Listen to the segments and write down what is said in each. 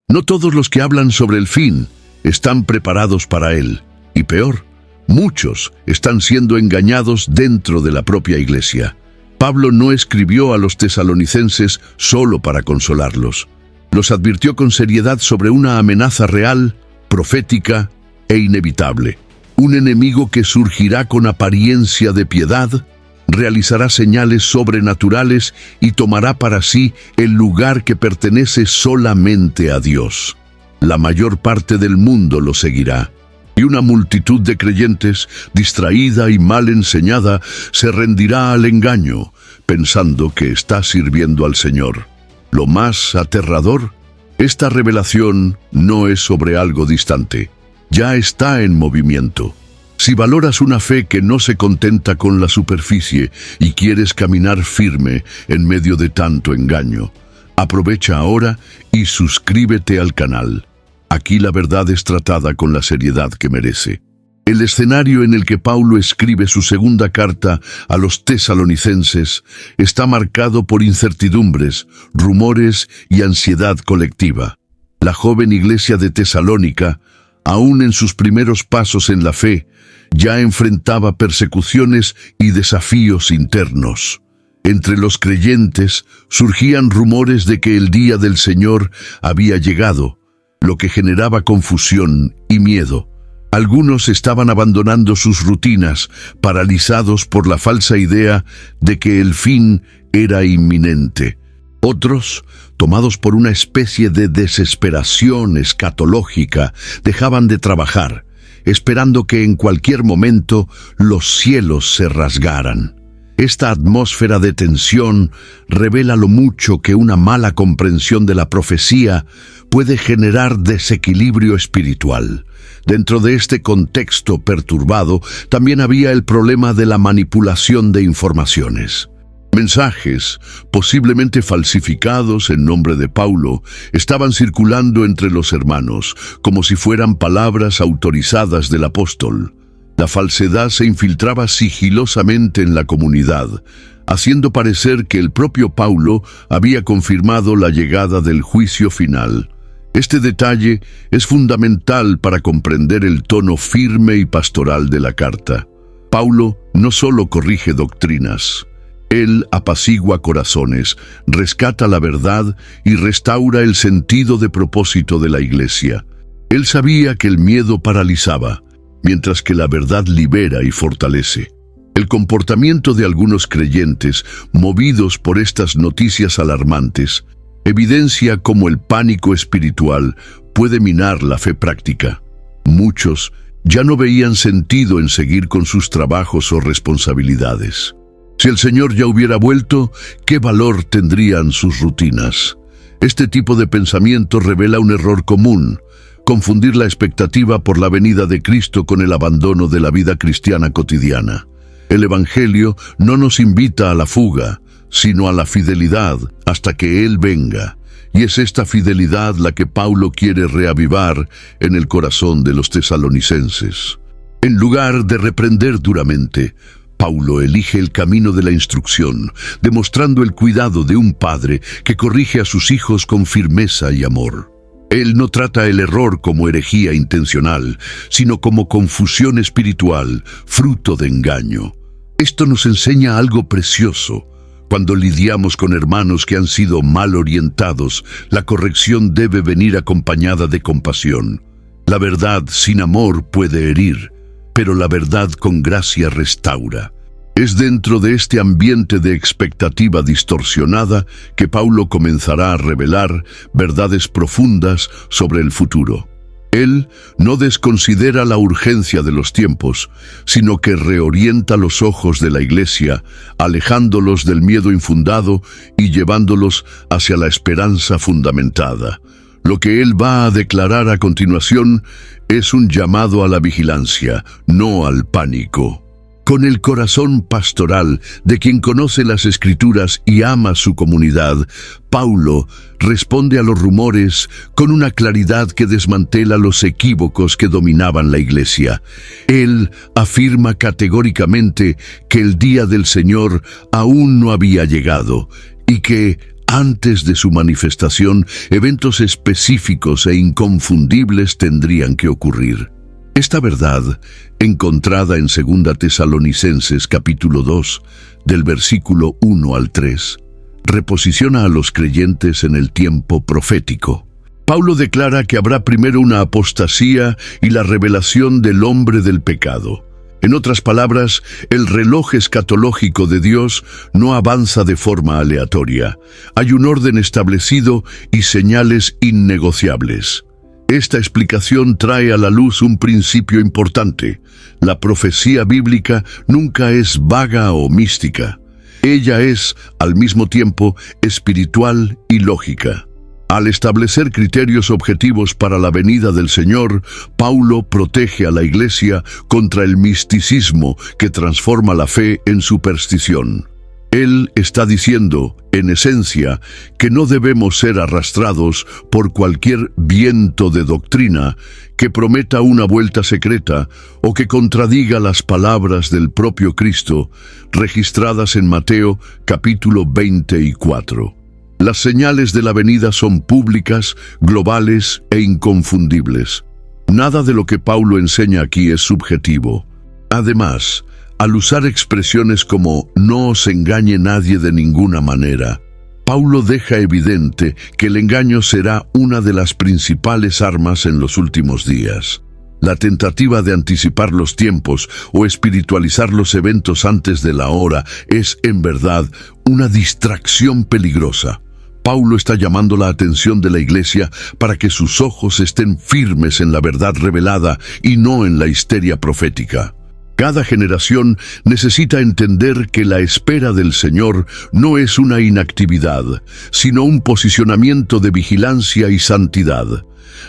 No todos los que hablan sobre el fin están preparados para él. Y peor, muchos están siendo engañados dentro de la propia iglesia. Pablo no escribió a los tesalonicenses solo para consolarlos. Los advirtió con seriedad sobre una amenaza real, profética e inevitable. Un enemigo que surgirá con apariencia de piedad, realizará señales sobrenaturales y tomará para sí el lugar que pertenece solamente a Dios. La mayor parte del mundo lo seguirá, y una multitud de creyentes, distraída y mal enseñada, se rendirá al engaño, pensando que está sirviendo al Señor. Lo más aterrador, esta revelación no es sobre algo distante, ya está en movimiento. Si valoras una fe que no se contenta con la superficie y quieres caminar firme en medio de tanto engaño, aprovecha ahora y suscríbete al canal. Aquí la verdad es tratada con la seriedad que merece. El escenario en el que Pablo escribe su segunda carta a los tesalonicenses está marcado por incertidumbres, rumores y ansiedad colectiva. La joven iglesia de Tesalónica, aún en sus primeros pasos en la fe, ya enfrentaba persecuciones y desafíos internos. Entre los creyentes surgían rumores de que el día del Señor había llegado, lo que generaba confusión y miedo. Algunos estaban abandonando sus rutinas, paralizados por la falsa idea de que el fin era inminente. Otros, tomados por una especie de desesperación escatológica, dejaban de trabajar, esperando que en cualquier momento los cielos se rasgaran. Esta atmósfera de tensión revela lo mucho que una mala comprensión de la profecía puede generar desequilibrio espiritual. Dentro de este contexto perturbado, también había el problema de la manipulación de informaciones. Mensajes, posiblemente falsificados en nombre de Pablo, estaban circulando entre los hermanos, como si fueran palabras autorizadas del apóstol. La falsedad se infiltraba sigilosamente en la comunidad, haciendo parecer que el propio Pablo había confirmado la llegada del juicio final. Este detalle es fundamental para comprender el tono firme y pastoral de la carta. Pablo no solo corrige doctrinas, él apacigua corazones, rescata la verdad y restaura el sentido de propósito de la iglesia. Él sabía que el miedo paralizaba, mientras que la verdad libera y fortalece. El comportamiento de algunos creyentes, movidos por estas noticias alarmantes, evidencia cómo el pánico espiritual puede minar la fe práctica. Muchos ya no veían sentido en seguir con sus trabajos o responsabilidades. Si el Señor ya hubiera vuelto, ¿qué valor tendrían sus rutinas? Este tipo de pensamiento revela un error común: confundir la expectativa por la venida de Cristo con el abandono de la vida cristiana cotidiana. El Evangelio no nos invita a la fuga, sino a la fidelidad hasta que Él venga. Y es esta fidelidad la que Pablo quiere reavivar en el corazón de los tesalonicenses. En lugar de reprender duramente, Pablo elige el camino de la instrucción, demostrando el cuidado de un padre que corrige a sus hijos con firmeza y amor. Él no trata el error como herejía intencional, sino como confusión espiritual, fruto de engaño. Esto nos enseña algo precioso. Cuando lidiamos con hermanos que han sido mal orientados, la corrección debe venir acompañada de compasión. La verdad sin amor puede herir, pero la verdad con gracia restaura. Es dentro de este ambiente de expectativa distorsionada que Pablo comenzará a revelar verdades profundas sobre el futuro. Él no desconsidera la urgencia de los tiempos, sino que reorienta los ojos de la iglesia, alejándolos del miedo infundado y llevándolos hacia la esperanza fundamentada. Lo que él va a declarar a continuación es un llamado a la vigilancia, no al pánico. Con el corazón pastoral de quien conoce las Escrituras y ama su comunidad, Pablo responde a los rumores con una claridad que desmantela los equívocos que dominaban la iglesia. Él afirma categóricamente que el día del Señor aún no había llegado y que, Antes de su manifestación, eventos específicos e inconfundibles tendrían que ocurrir. Esta verdad, encontrada en 2 Tesalonicenses capítulo 2, del versículo 1 al 3, reposiciona a los creyentes en el tiempo profético. Pablo declara que habrá primero una apostasía y la revelación del hombre del pecado. En otras palabras, el reloj escatológico de Dios no avanza de forma aleatoria. Hay un orden establecido y señales innegociables. Esta explicación trae a la luz un principio importante. La profecía bíblica nunca es vaga o mística. Ella es, al mismo tiempo, espiritual y lógica. Al establecer criterios objetivos para la venida del Señor, Pablo protege a la Iglesia contra el misticismo que transforma la fe en superstición. Él está diciendo, en esencia, que no debemos ser arrastrados por cualquier viento de doctrina que prometa una vuelta secreta o que contradiga las palabras del propio Cristo, registradas en Mateo capítulo 24. Las señales de la venida son públicas, globales e inconfundibles. Nada de lo que Pablo enseña aquí es subjetivo. Además, al usar expresiones como «no os engañe nadie de ninguna manera», Pablo deja evidente que el engaño será una de las principales armas en los últimos días. La tentativa de anticipar los tiempos o espiritualizar los eventos antes de la hora es, en verdad, una distracción peligrosa. Pablo está llamando la atención de la Iglesia para que sus ojos estén firmes en la verdad revelada y no en la histeria profética. Cada generación necesita entender que la espera del Señor no es una inactividad, sino un posicionamiento de vigilancia y santidad.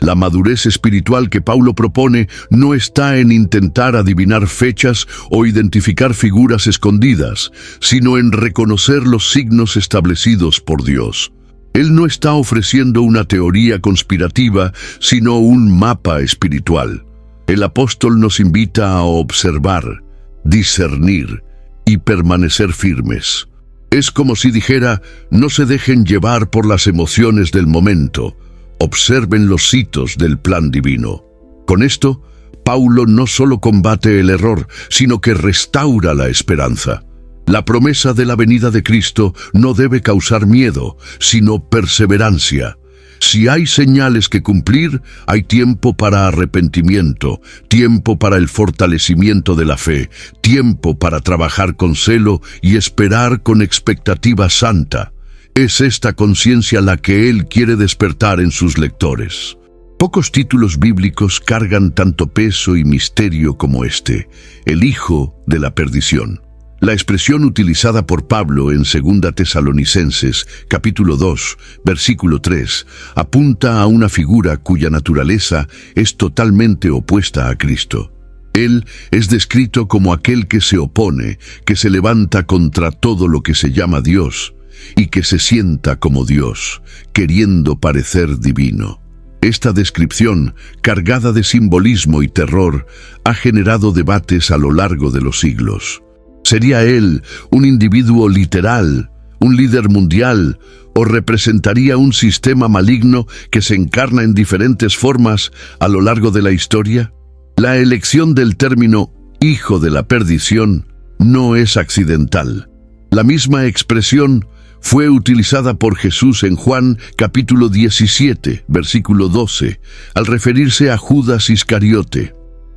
La madurez espiritual que Pablo propone no está en intentar adivinar fechas o identificar figuras escondidas, sino en reconocer los signos establecidos por Dios. Él no está ofreciendo una teoría conspirativa, sino un mapa espiritual. El apóstol nos invita a observar, discernir y permanecer firmes. Es como si dijera, no se dejen llevar por las emociones del momento, observen los hitos del plan divino. Con esto, Pablo no solo combate el error, sino que restaura la esperanza. La promesa de la venida de Cristo no debe causar miedo, sino perseverancia. Si hay señales que cumplir, hay tiempo para arrepentimiento, tiempo para el fortalecimiento de la fe, tiempo para trabajar con celo y esperar con expectativa santa. Es esta conciencia la que Él quiere despertar en sus lectores. Pocos títulos bíblicos cargan tanto peso y misterio como este, el Hijo de la Perdición. La expresión utilizada por Pablo en 2 Tesalonicenses, capítulo 2, versículo 3, apunta a una figura cuya naturaleza es totalmente opuesta a Cristo. Él es descrito como aquel que se opone, que se levanta contra todo lo que se llama Dios, y que se sienta como Dios, queriendo parecer divino. Esta descripción, cargada de simbolismo y terror, ha generado debates a lo largo de los siglos. ¿Sería él un individuo literal, un líder mundial, o representaría un sistema maligno que se encarna en diferentes formas a lo largo de la historia? La elección del término «hijo de la perdición» no es accidental. La misma expresión fue utilizada por Jesús en Juan capítulo 17, versículo 12, al referirse a Judas Iscariote.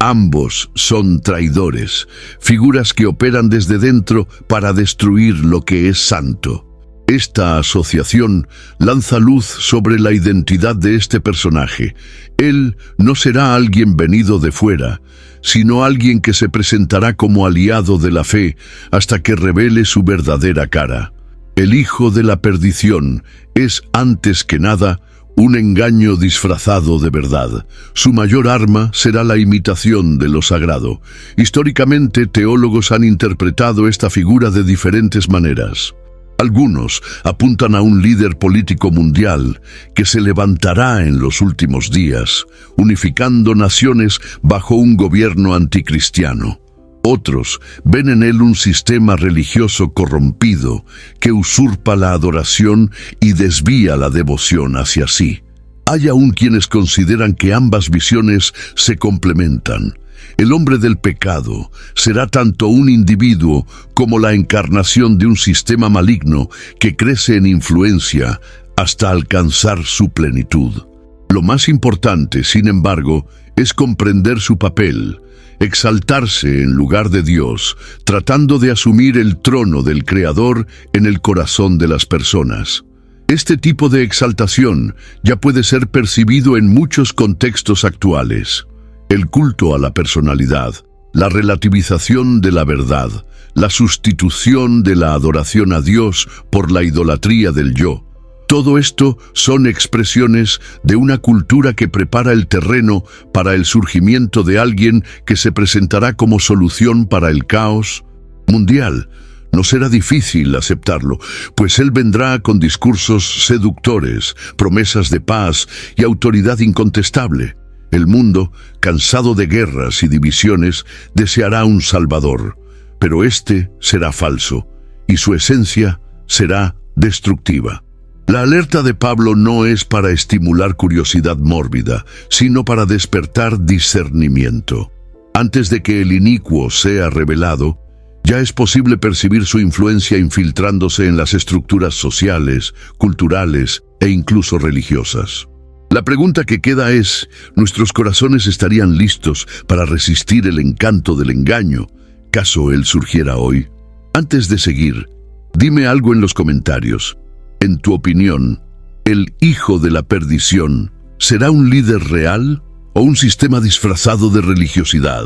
Ambos son traidores, figuras que operan desde dentro para destruir lo que es santo. Esta asociación lanza luz sobre la identidad de este personaje. Él no será alguien venido de fuera, sino alguien que se presentará como aliado de la fe hasta que revele su verdadera cara. El Hijo de la Perdición es, antes que nada, un engaño disfrazado de verdad. Su mayor arma será la imitación de lo sagrado. Históricamente, teólogos han interpretado esta figura de diferentes maneras. Algunos apuntan a un líder político mundial que se levantará en los últimos días, unificando naciones bajo un gobierno anticristiano. Otros ven en él un sistema religioso corrompido que usurpa la adoración y desvía la devoción hacia sí. Hay aún quienes consideran que ambas visiones se complementan. El hombre del pecado será tanto un individuo como la encarnación de un sistema maligno que crece en influencia hasta alcanzar su plenitud. Lo más importante, sin embargo, es comprender su papel, exaltarse en lugar de Dios, tratando de asumir el trono del Creador en el corazón de las personas. Este tipo de exaltación ya puede ser percibido en muchos contextos actuales. El culto a la personalidad, la relativización de la verdad, la sustitución de la adoración a Dios por la idolatría del yo. Todo esto son expresiones de una cultura que prepara el terreno para el surgimiento de alguien que se presentará como solución para el caos mundial. No será difícil aceptarlo, pues él vendrá con discursos seductores, promesas de paz y autoridad incontestable. El mundo, cansado de guerras y divisiones, deseará un Salvador, pero este será falso y su esencia será destructiva. La alerta de Pablo no es para estimular curiosidad mórbida, sino para despertar discernimiento. Antes de que el inicuo sea revelado, ya es posible percibir su influencia infiltrándose en las estructuras sociales, culturales e incluso religiosas. La pregunta que queda es, ¿nuestros corazones estarían listos para resistir el encanto del engaño, caso él surgiera hoy? Antes de seguir, dime algo en los comentarios. En tu opinión, ¿el hijo de la perdición será un líder real o un sistema disfrazado de religiosidad?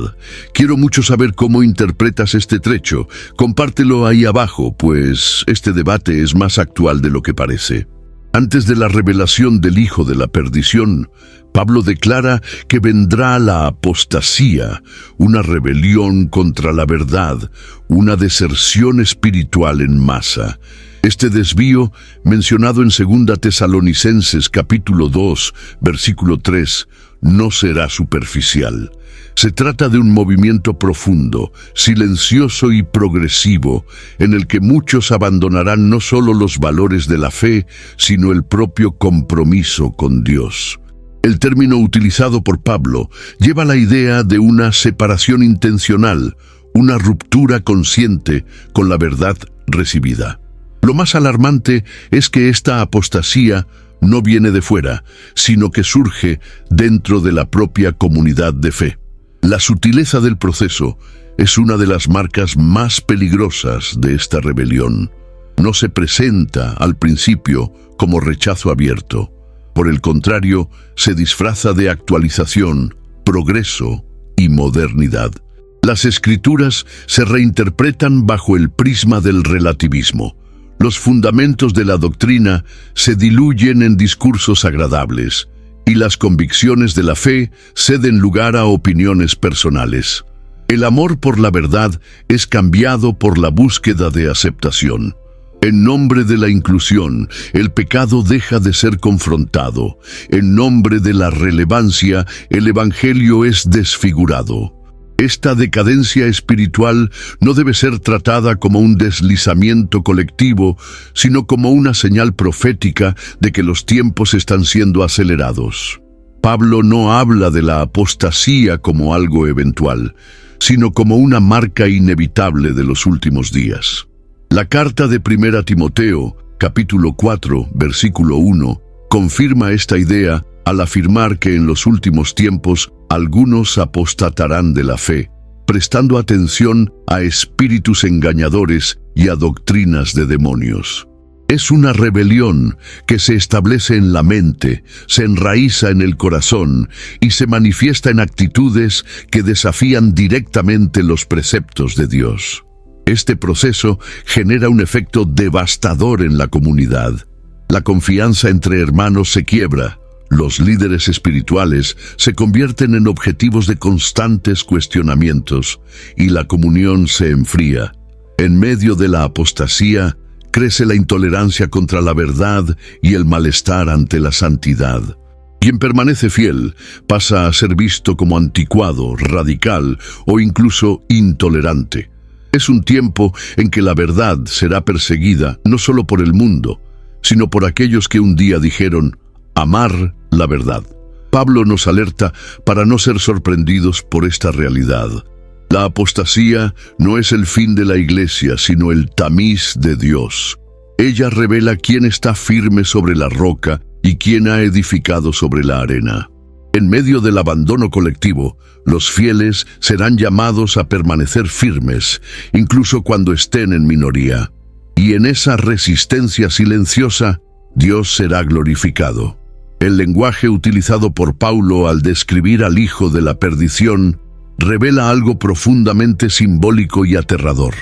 Quiero mucho saber cómo interpretas este trecho. Compártelo ahí abajo, pues este debate es más actual de lo que parece. Antes de la revelación del hijo de la perdición, Pablo declara que vendrá la apostasía, una rebelión contra la verdad, una deserción espiritual en masa. Este desvío, mencionado en 2 Tesalonicenses capítulo 2, versículo 3, no será superficial. Se trata de un movimiento profundo, silencioso y progresivo, en el que muchos abandonarán no solo los valores de la fe, sino el propio compromiso con Dios. El término utilizado por Pablo lleva la idea de una separación intencional, una ruptura consciente con la verdad recibida. Lo más alarmante es que esta apostasía no viene de fuera, sino que surge dentro de la propia comunidad de fe. La sutileza del proceso es una de las marcas más peligrosas de esta rebelión. No se presenta al principio como rechazo abierto. Por el contrario, se disfraza de actualización, progreso y modernidad. Las escrituras se reinterpretan bajo el prisma del relativismo. Los fundamentos de la doctrina se diluyen en discursos agradables y las convicciones de la fe ceden lugar a opiniones personales. El amor por la verdad es cambiado por la búsqueda de aceptación. En nombre de la inclusión, el pecado deja de ser confrontado. En nombre de la relevancia, el evangelio es desfigurado. Esta decadencia espiritual no debe ser tratada como un deslizamiento colectivo, sino como una señal profética de que los tiempos están siendo acelerados. Pablo no habla de la apostasía como algo eventual, sino como una marca inevitable de los últimos días. La carta de 1 Timoteo, capítulo 4, versículo 1, confirma esta idea al afirmar que en los últimos tiempos algunos apostatarán de la fe, prestando atención a espíritus engañadores y a doctrinas de demonios. Es una rebelión que se establece en la mente, se enraiza en el corazón y se manifiesta en actitudes que desafían directamente los preceptos de Dios. Este proceso genera un efecto devastador en la comunidad. La confianza entre hermanos se quiebra. Los líderes espirituales se convierten en objetivos de constantes cuestionamientos y la comunión se enfría. En medio de la apostasía, crece la intolerancia contra la verdad y el malestar ante la santidad. Quien permanece fiel pasa a ser visto como anticuado, radical o incluso intolerante. Es un tiempo en que la verdad será perseguida no solo por el mundo, sino por aquellos que un día dijeron amar la verdad. Pablo nos alerta para no ser sorprendidos por esta realidad. La apostasía no es el fin de la iglesia, sino el tamiz de Dios. Ella revela quién está firme sobre la roca y quién ha edificado sobre la arena. En medio del abandono colectivo, los fieles serán llamados a permanecer firmes, incluso cuando estén en minoría. Y en esa resistencia silenciosa, Dios será glorificado. El lenguaje utilizado por Pablo al describir al hijo de la perdición revela algo profundamente simbólico y aterrador.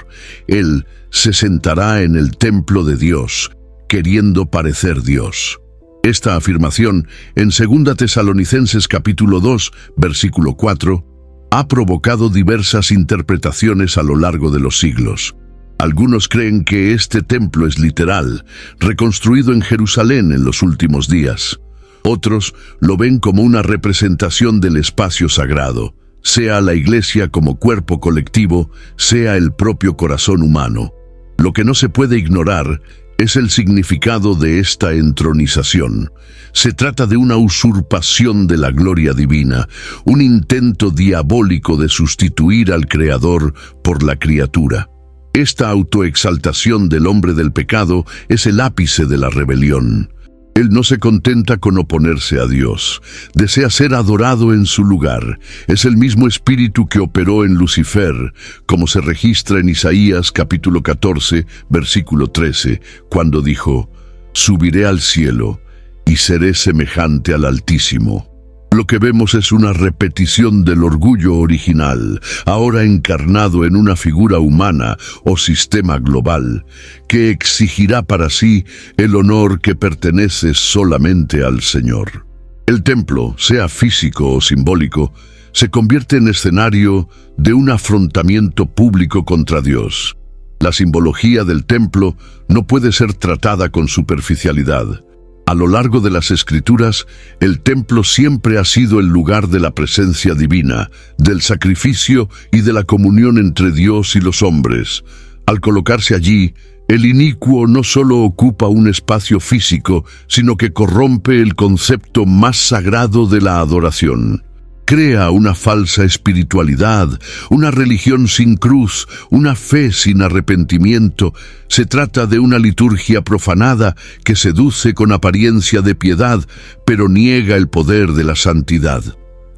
Él se sentará en el templo de Dios, queriendo parecer Dios. Esta afirmación, en 2 Tesalonicenses capítulo 2, versículo 4, ha provocado diversas interpretaciones a lo largo de los siglos. Algunos creen que este templo es literal, reconstruido en Jerusalén en los últimos días. Otros lo ven como una representación del espacio sagrado, sea la iglesia como cuerpo colectivo, sea el propio corazón humano. Lo que no se puede ignorar es el significado de esta entronización. Se trata de una usurpación de la gloria divina, un intento diabólico de sustituir al Creador por la criatura. Esta autoexaltación del hombre del pecado es el ápice de la rebelión. Él no se contenta con oponerse a Dios, desea ser adorado en su lugar. Es el mismo espíritu que operó en Lucifer, como se registra en Isaías capítulo 14, versículo 13, cuando dijo: «Subiré al cielo y seré semejante al Altísimo». Lo que vemos es una repetición del orgullo original, ahora encarnado en una figura humana o sistema global, que exigirá para sí el honor que pertenece solamente al Señor. El templo, sea físico o simbólico, se convierte en escenario de un afrontamiento público contra Dios. La simbología del templo no puede ser tratada con superficialidad. A lo largo de las Escrituras, el templo siempre ha sido el lugar de la presencia divina, del sacrificio y de la comunión entre Dios y los hombres. Al colocarse allí, el inicuo no solo ocupa un espacio físico, sino que corrompe el concepto más sagrado de la adoración. Crea una falsa espiritualidad, una religión sin cruz, una fe sin arrepentimiento. Se trata de una liturgia profanada que seduce con apariencia de piedad, pero niega el poder de la santidad.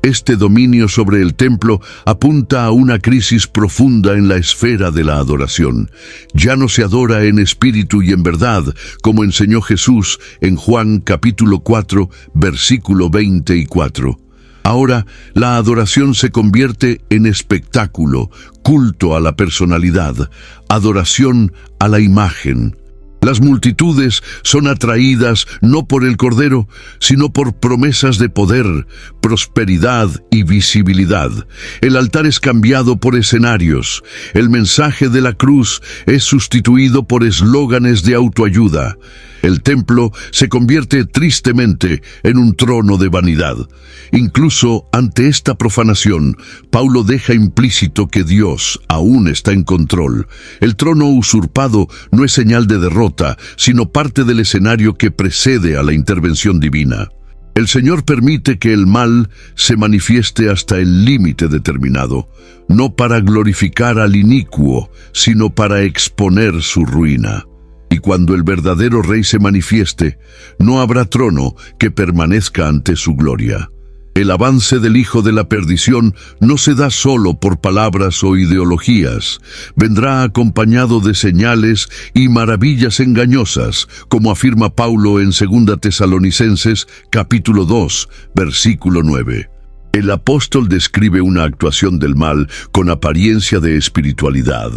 Este dominio sobre el templo apunta a una crisis profunda en la esfera de la adoración. Ya no se adora en espíritu y en verdad, como enseñó Jesús en Juan capítulo 4, versículo 24. Ahora, la adoración se convierte en espectáculo, culto a la personalidad, adoración a la imagen. Las multitudes son atraídas no por el Cordero, sino por promesas de poder, prosperidad y visibilidad. El altar es cambiado por escenarios. El mensaje de la cruz es sustituido por eslóganes de autoayuda. El templo se convierte tristemente en un trono de vanidad. Incluso ante esta profanación, Pablo deja implícito que Dios aún está en control. El trono usurpado no es señal de derrota, sino parte del escenario que precede a la intervención divina. El Señor permite que el mal se manifieste hasta el límite determinado, no para glorificar al inicuo, sino para exponer su ruina. Y cuando el verdadero Rey se manifieste, no habrá trono que permanezca ante su gloria. El avance del hijo de la perdición no se da solo por palabras o ideologías. Vendrá acompañado de señales y maravillas engañosas, como afirma Pablo en 2 Tesalonicenses capítulo 2, versículo 9. El apóstol describe una actuación del mal con apariencia de espiritualidad,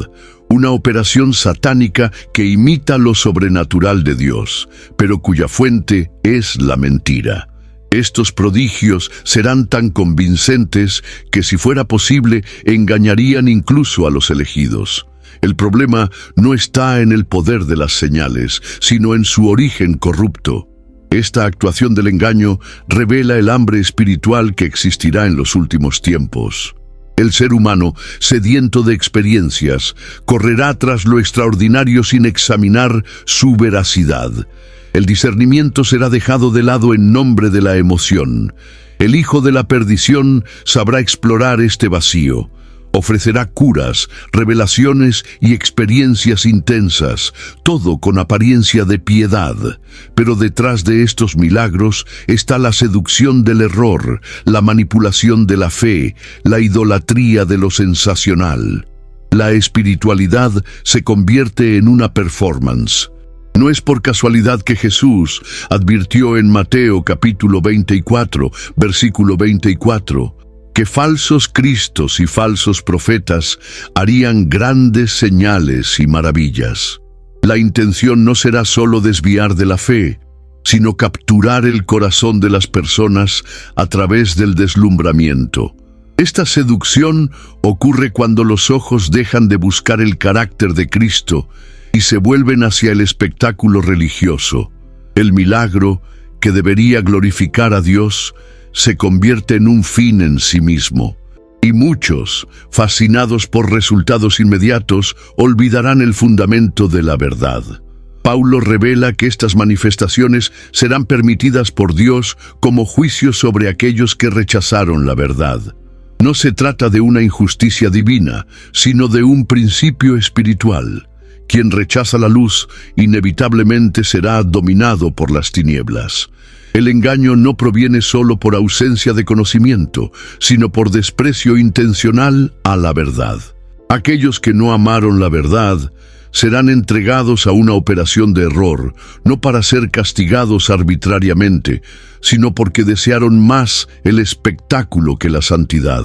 una operación satánica que imita lo sobrenatural de Dios, pero cuya fuente es la mentira. Estos prodigios serán tan convincentes que, si fuera posible, engañarían incluso a los elegidos. El problema no está en el poder de las señales, sino en su origen corrupto. Esta actuación del engaño revela el hambre espiritual que existirá en los últimos tiempos. El ser humano, sediento de experiencias, correrá tras lo extraordinario sin examinar su veracidad. El discernimiento será dejado de lado en nombre de la emoción. El hijo de la perdición sabrá explorar este vacío. Ofrecerá curas, revelaciones y experiencias intensas, todo con apariencia de piedad. Pero detrás de estos milagros está la seducción del error, la manipulación de la fe, la idolatría de lo sensacional. La espiritualidad se convierte en una performance. No es por casualidad que Jesús advirtió en Mateo capítulo 24, versículo 24, que falsos cristos y falsos profetas harían grandes señales y maravillas. La intención no será solo desviar de la fe, sino capturar el corazón de las personas a través del deslumbramiento. Esta seducción ocurre cuando los ojos dejan de buscar el carácter de Cristo y se vuelven hacia el espectáculo religioso. El milagro, que debería glorificar a Dios, se convierte en un fin en sí mismo. Y muchos, fascinados por resultados inmediatos, olvidarán el fundamento de la verdad. Paulo revela que estas manifestaciones serán permitidas por Dios como juicio sobre aquellos que rechazaron la verdad. No se trata de una injusticia divina, sino de un principio espiritual. Quien rechaza la luz inevitablemente será dominado por las tinieblas. El engaño no proviene solo por ausencia de conocimiento, sino por desprecio intencional a la verdad. Aquellos que no amaron la verdad serán entregados a una operación de error, no para ser castigados arbitrariamente, sino porque desearon más el espectáculo que la santidad.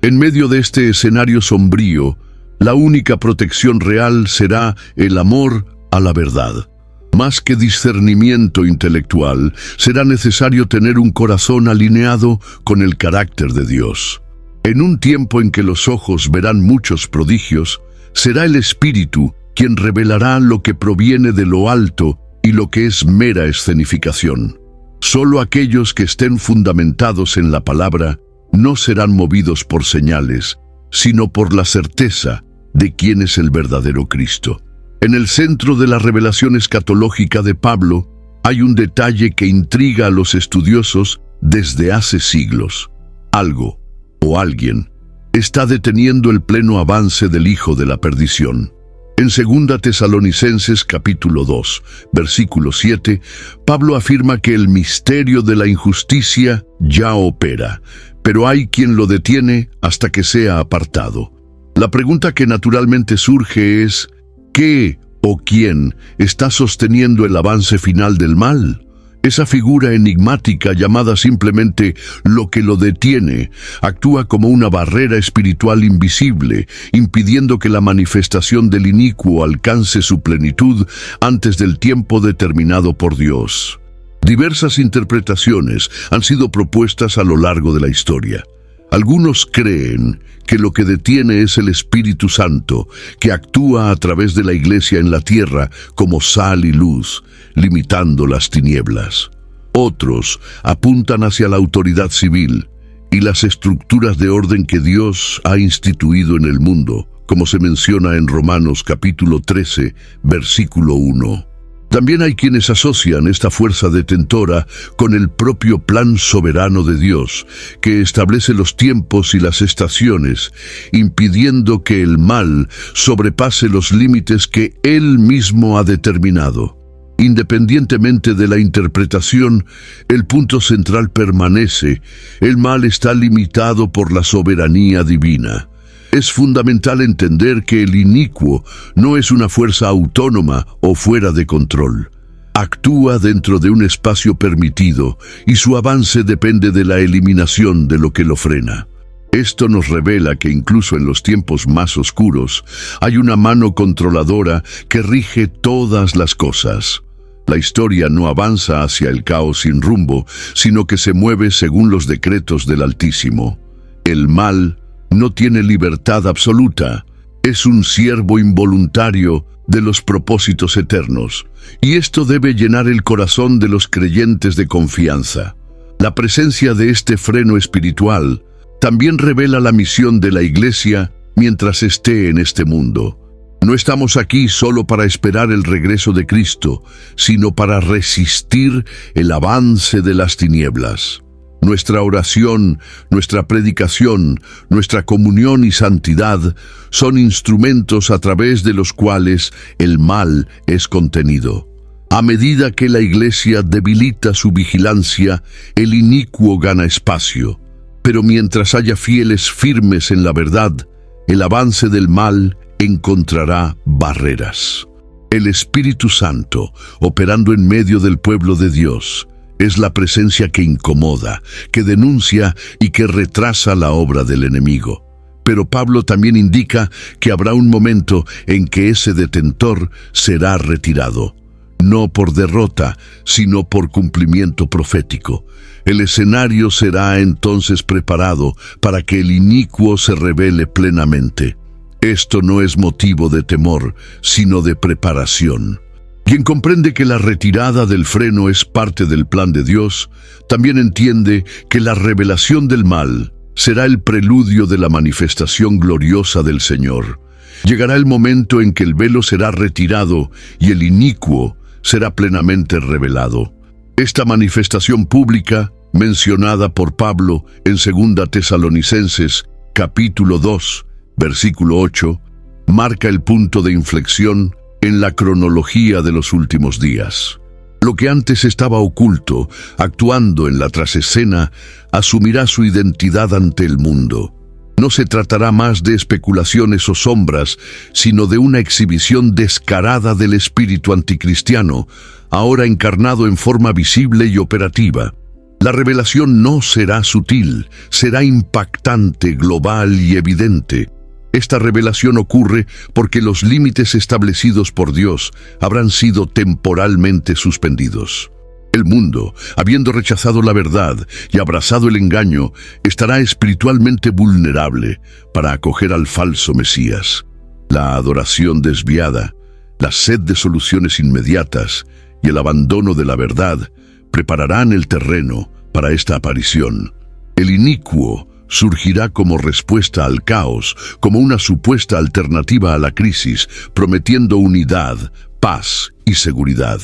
En medio de este escenario sombrío, la única protección real será el amor a la verdad. Más que discernimiento intelectual, será necesario tener un corazón alineado con el carácter de Dios. En un tiempo en que los ojos verán muchos prodigios, será el Espíritu quien revelará lo que proviene de lo alto y lo que es mera escenificación. Solo aquellos que estén fundamentados en la palabra no serán movidos por señales, sino por la certeza de quién es el verdadero Cristo. En el centro de la revelación escatológica de Pablo hay un detalle que intriga a los estudiosos desde hace siglos. Algo, o alguien, está deteniendo el pleno avance del Hijo de la perdición. En 2 Tesalonicenses capítulo 2, versículo 7, Pablo afirma que el misterio de la injusticia ya opera, pero hay quien lo detiene hasta que sea apartado. La pregunta que naturalmente surge es: ¿qué o quién está sosteniendo el avance final del mal? Esa figura enigmática llamada simplemente lo que lo detiene actúa como una barrera espiritual invisible, impidiendo que la manifestación del inicuo alcance su plenitud antes del tiempo determinado por Dios. Diversas interpretaciones han sido propuestas a lo largo de la historia. Algunos creen que lo que detiene es el Espíritu Santo, que actúa a través de la Iglesia en la tierra como sal y luz, limitando las tinieblas. Otros apuntan hacia la autoridad civil y las estructuras de orden que Dios ha instituido en el mundo, como se menciona en Romanos capítulo 13, versículo 1. También hay quienes asocian esta fuerza detentora con el propio plan soberano de Dios, que establece los tiempos y las estaciones, impidiendo que el mal sobrepase los límites que Él mismo ha determinado. Independientemente de la interpretación, el punto central permanece: el mal está limitado por la soberanía divina. Es fundamental entender que el inicuo no es una fuerza autónoma o fuera de control. Actúa dentro de un espacio permitido y su avance depende de la eliminación de lo que lo frena. Esto nos revela que incluso en los tiempos más oscuros hay una mano controladora que rige todas las cosas. La historia no avanza hacia el caos sin rumbo, sino que se mueve según los decretos del Altísimo. El mal no tiene libertad absoluta. es un siervo involuntario de los propósitos eternos, y esto debe llenar el corazón de los creyentes de confianza. La presencia de este freno espiritual también revela la misión de la Iglesia mientras esté en este mundo. No estamos aquí solo para esperar el regreso de Cristo, sino para resistir el avance de las tinieblas. Nuestra oración, nuestra predicación, nuestra comunión y santidad son instrumentos a través de los cuales el mal es contenido. A medida que la Iglesia debilita su vigilancia, el inicuo gana espacio. Pero mientras haya fieles firmes en la verdad, el avance del mal encontrará barreras. El Espíritu Santo, operando en medio del pueblo de Dios, es la presencia que incomoda, que denuncia y que retrasa la obra del enemigo. Pero Pablo también indica que habrá un momento en que ese detentor será retirado, no por derrota, sino por cumplimiento profético. El escenario será entonces preparado para que el inicuo se revele plenamente. Esto no es motivo de temor, sino de preparación. Quien comprende que la retirada del freno es parte del plan de Dios, también entiende que la revelación del mal será el preludio de la manifestación gloriosa del Señor. Llegará el momento en que el velo será retirado y el inicuo será plenamente revelado. Esta manifestación pública, mencionada por Pablo en 2 Tesalonicenses, capítulo 2, versículo 8, marca el punto de inflexión en la cronología de los últimos días. Lo que antes estaba oculto, actuando en la trasescena, asumirá su identidad ante el mundo. No se tratará más de especulaciones o sombras, sino de una exhibición descarada del espíritu anticristiano, ahora encarnado en forma visible y operativa. La revelación no será sutil, será impactante, global y evidente. Esta revelación ocurre porque los límites establecidos por Dios habrán sido temporalmente suspendidos. El mundo, habiendo rechazado la verdad y abrazado el engaño, estará espiritualmente vulnerable para acoger al falso Mesías. La adoración desviada, la sed de soluciones inmediatas y el abandono de la verdad prepararán el terreno para esta aparición. El inicuo surgirá como respuesta al caos, como una supuesta alternativa a la crisis, prometiendo unidad, paz y seguridad.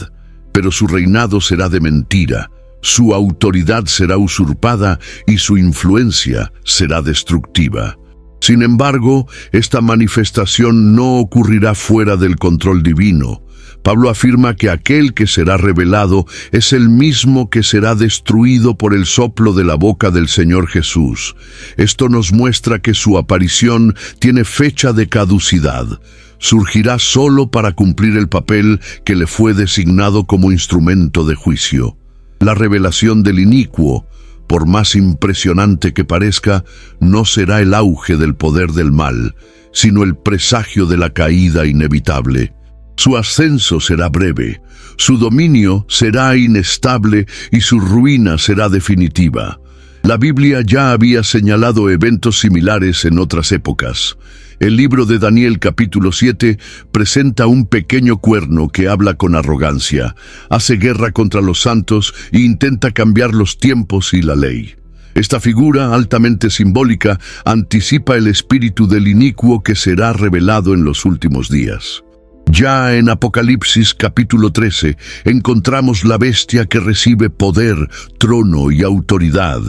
Pero su reinado será de mentira, su autoridad será usurpada y su influencia será destructiva. Sin embargo, esta manifestación no ocurrirá fuera del control divino. Pablo afirma que aquel que será revelado es el mismo que será destruido por el soplo de la boca del Señor Jesús. Esto nos muestra que su aparición tiene fecha de caducidad. Surgirá solo para cumplir el papel que le fue designado como instrumento de juicio. La revelación del inicuo, por más impresionante que parezca, no será el auge del poder del mal, sino el presagio de la caída inevitable. Su ascenso será breve, su dominio será inestable y su ruina será definitiva. La Biblia ya había señalado eventos similares en otras épocas. El libro de Daniel capítulo 7 presenta un pequeño cuerno que habla con arrogancia, hace guerra contra los santos e intenta cambiar los tiempos y la ley. Esta figura altamente simbólica anticipa el espíritu del inicuo que será revelado en los últimos días. Ya en Apocalipsis capítulo 13 encontramos la bestia que recibe poder, trono y autoridad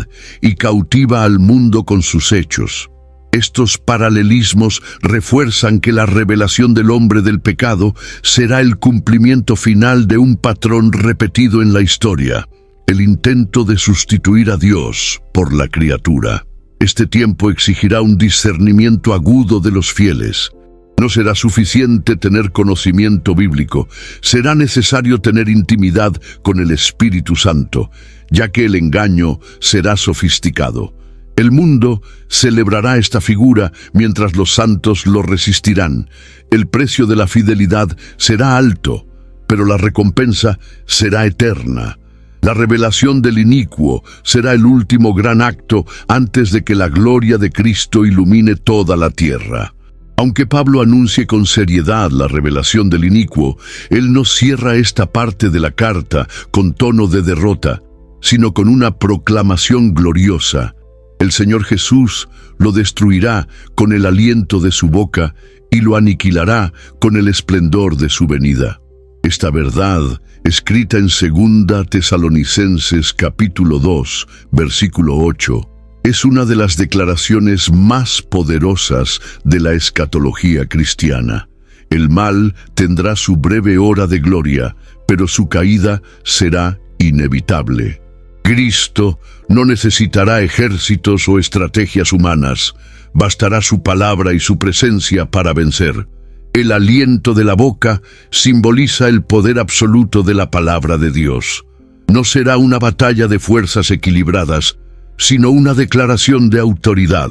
y cautiva al mundo con sus hechos. Estos paralelismos refuerzan que la revelación del hombre del pecado será el cumplimiento final de un patrón repetido en la historia, el intento de sustituir a Dios por la criatura. Este tiempo exigirá un discernimiento agudo de los fieles. No será suficiente tener conocimiento bíblico, será necesario tener intimidad con el Espíritu Santo, ya que el engaño será sofisticado. El mundo celebrará esta figura mientras los santos lo resistirán. El precio de la fidelidad será alto, pero la recompensa será eterna. La revelación del inicuo será el último gran acto antes de que la gloria de Cristo ilumine toda la tierra. Aunque Pablo anuncie con seriedad la revelación del inicuo, él no cierra esta parte de la carta con tono de derrota, sino con una proclamación gloriosa. El Señor Jesús lo destruirá con el aliento de su boca y lo aniquilará con el esplendor de su venida. Esta verdad, escrita en 2 Tesalonicenses capítulo 2, versículo 8, es una de las declaraciones más poderosas de la escatología cristiana. El mal tendrá su breve hora de gloria, pero su caída será inevitable. Cristo no necesitará ejércitos o estrategias humanas. Bastará su palabra y su presencia para vencer. El aliento de la boca simboliza el poder absoluto de la palabra de Dios. No será una batalla de fuerzas equilibradas, sino una declaración de autoridad.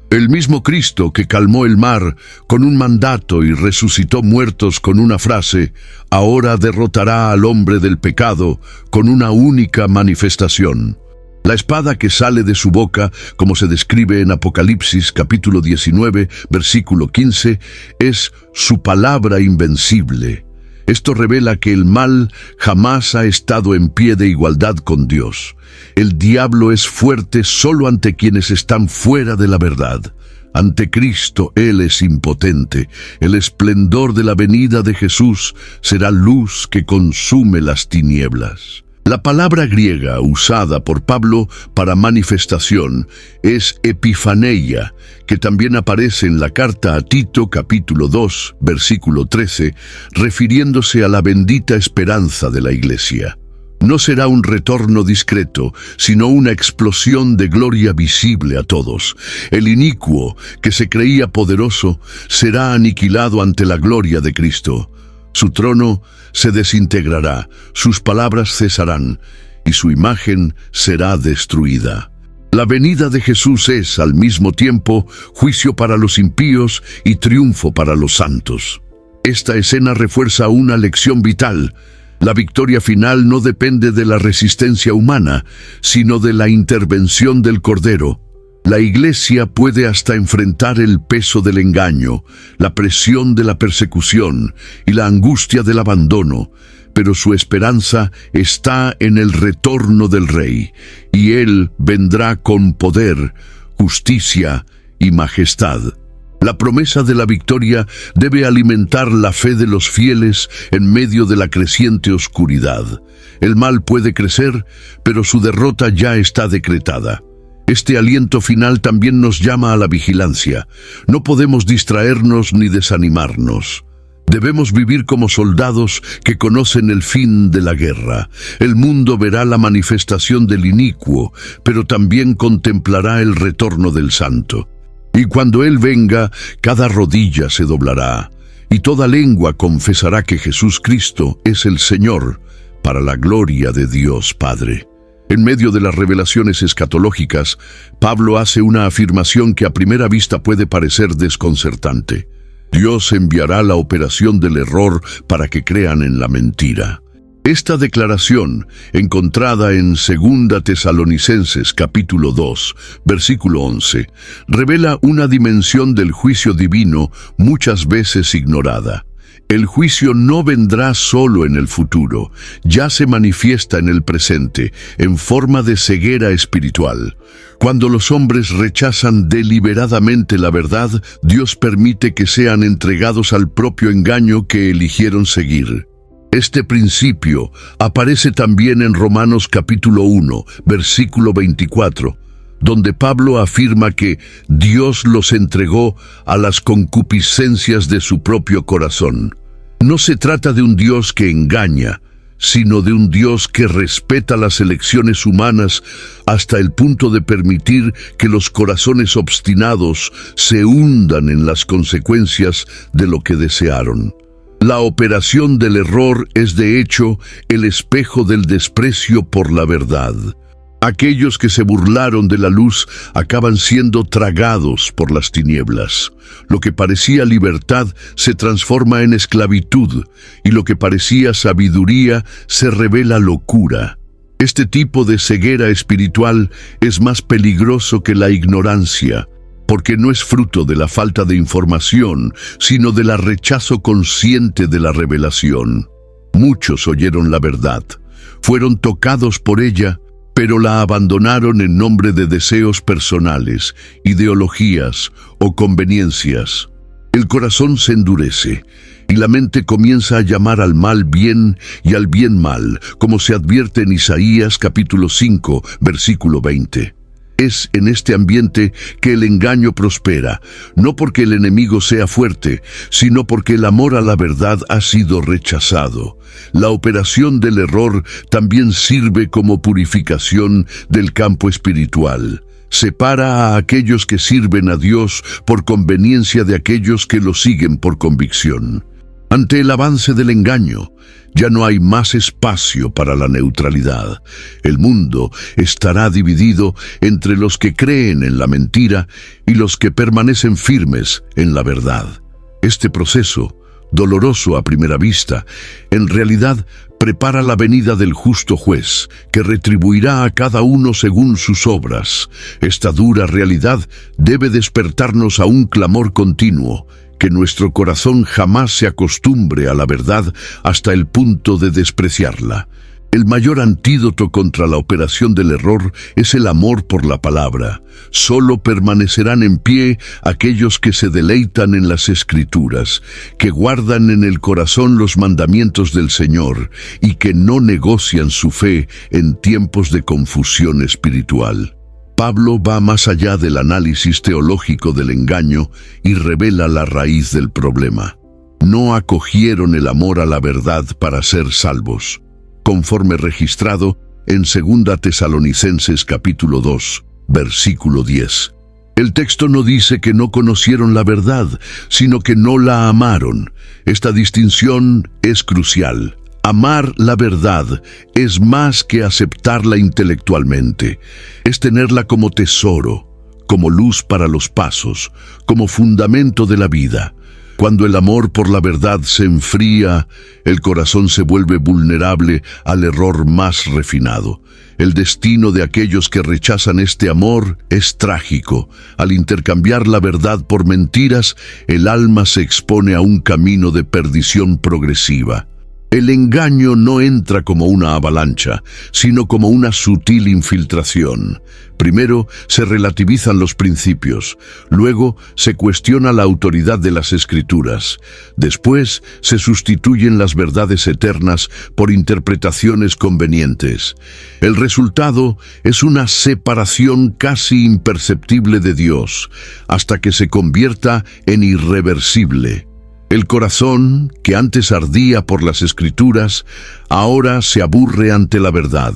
El mismo Cristo que calmó el mar con un mandato y resucitó muertos con una frase, ahora derrotará al hombre del pecado con una única manifestación. La espada que sale de su boca, como se describe en Apocalipsis capítulo 19, versículo 15, es su palabra invencible. Esto revela que el mal jamás ha estado en pie de igualdad con Dios. El diablo es fuerte solo ante quienes están fuera de la verdad. Ante Cristo, Él es impotente. El esplendor de la venida de Jesús será luz que consume las tinieblas. La palabra griega usada por Pablo para manifestación es epifaneia, que también aparece en la carta a Tito capítulo 2, versículo 13, refiriéndose a la bendita esperanza de la Iglesia. No será un retorno discreto, sino una explosión de gloria visible a todos. El inicuo, que se creía poderoso, será aniquilado ante la gloria de Cristo. Su trono se desintegrará, sus palabras cesarán, y su imagen será destruida. La venida de Jesús es, al mismo tiempo, juicio para los impíos y triunfo para los santos. Esta escena refuerza una lección vital. La victoria final no depende de la resistencia humana, sino de la intervención del Cordero. La Iglesia puede hasta enfrentar el peso del engaño, la presión de la persecución y la angustia del abandono, pero su esperanza está en el retorno del Rey, y Él vendrá con poder, justicia y majestad. La promesa de la victoria debe alimentar la fe de los fieles en medio de la creciente oscuridad. El mal puede crecer, pero su derrota ya está decretada. Este aliento final también nos llama a la vigilancia. No podemos distraernos ni desanimarnos. Debemos vivir como soldados que conocen el fin de la guerra. El mundo verá la manifestación del inicuo, pero también contemplará el retorno del Santo. Y cuando Él venga, cada rodilla se doblará, y toda lengua confesará que Jesús Cristo es el Señor, para la gloria de Dios Padre. En medio de las revelaciones escatológicas, Pablo hace una afirmación que a primera vista puede parecer desconcertante. Dios enviará la operación del error para que crean en la mentira. Esta declaración, encontrada en 2 Tesalonicenses capítulo 2, versículo 11, revela una dimensión del juicio divino muchas veces ignorada. El juicio no vendrá solo en el futuro, ya se manifiesta en el presente, en forma de ceguera espiritual. Cuando los hombres rechazan deliberadamente la verdad, Dios permite que sean entregados al propio engaño que eligieron seguir. Este principio aparece también en Romanos capítulo 1, versículo 24, donde Pablo afirma que Dios los entregó a las concupiscencias de su propio corazón. No se trata de un Dios que engaña, sino de un Dios que respeta las elecciones humanas hasta el punto de permitir que los corazones obstinados se hundan en las consecuencias de lo que desearon. La operación del error es de hecho el espejo del desprecio por la verdad. Aquellos que se burlaron de la luz acaban siendo tragados por las tinieblas. Lo que parecía libertad se transforma en esclavitud, y lo que parecía sabiduría se revela locura. Este tipo de ceguera espiritual es más peligroso que la ignorancia. porque no es fruto de la falta de información, sino del rechazo consciente de la revelación. Muchos oyeron la verdad, fueron tocados por ella, pero la abandonaron en nombre de deseos personales, ideologías o conveniencias. El corazón se endurece y la mente comienza a llamar al mal bien y al bien mal, como se advierte en Isaías capítulo 5, versículo 20. Es en este ambiente que el engaño prospera, no porque el enemigo sea fuerte, sino porque el amor a la verdad ha sido rechazado. La operación del error también sirve como purificación del campo espiritual. Separa a aquellos que sirven a Dios por conveniencia de aquellos que lo siguen por convicción. Ante el avance del engaño, ya no hay más espacio para la neutralidad. El mundo estará dividido entre los que creen en la mentira y los que permanecen firmes en la verdad. Este proceso, doloroso a primera vista, en realidad prepara la venida del justo juez, que retribuirá a cada uno según sus obras. Esta dura realidad debe despertarnos a un clamor continuo, que nuestro corazón jamás se acostumbre a la verdad hasta el punto de despreciarla. El mayor antídoto contra la operación del error es el amor por la palabra. Solo permanecerán en pie aquellos que se deleitan en las Escrituras, que guardan en el corazón los mandamientos del Señor y que no negocian su fe en tiempos de confusión espiritual. Pablo va más allá del análisis teológico del engaño y revela la raíz del problema. No acogieron el amor a la verdad para ser salvos, conforme registrado en 2 Tesalonicenses capítulo 2, versículo 10. El texto no dice que no conocieron la verdad, sino que no la amaron. Esta distinción es crucial. Amar la verdad es más que aceptarla intelectualmente, es tenerla como tesoro, como luz para los pasos, como fundamento de la vida. Cuando el amor por la verdad se enfría, el corazón se vuelve vulnerable al error más refinado. El destino de aquellos que rechazan este amor es trágico. Al intercambiar la verdad por mentiras, el alma se expone a un camino de perdición progresiva. El engaño no entra como una avalancha, sino como una sutil infiltración. Primero se relativizan los principios, luego se cuestiona la autoridad de las Escrituras, después se sustituyen las verdades eternas por interpretaciones convenientes. El resultado es una separación casi imperceptible de Dios, hasta que se convierta en irreversible. El corazón, que antes ardía por las Escrituras, ahora se aburre ante la verdad.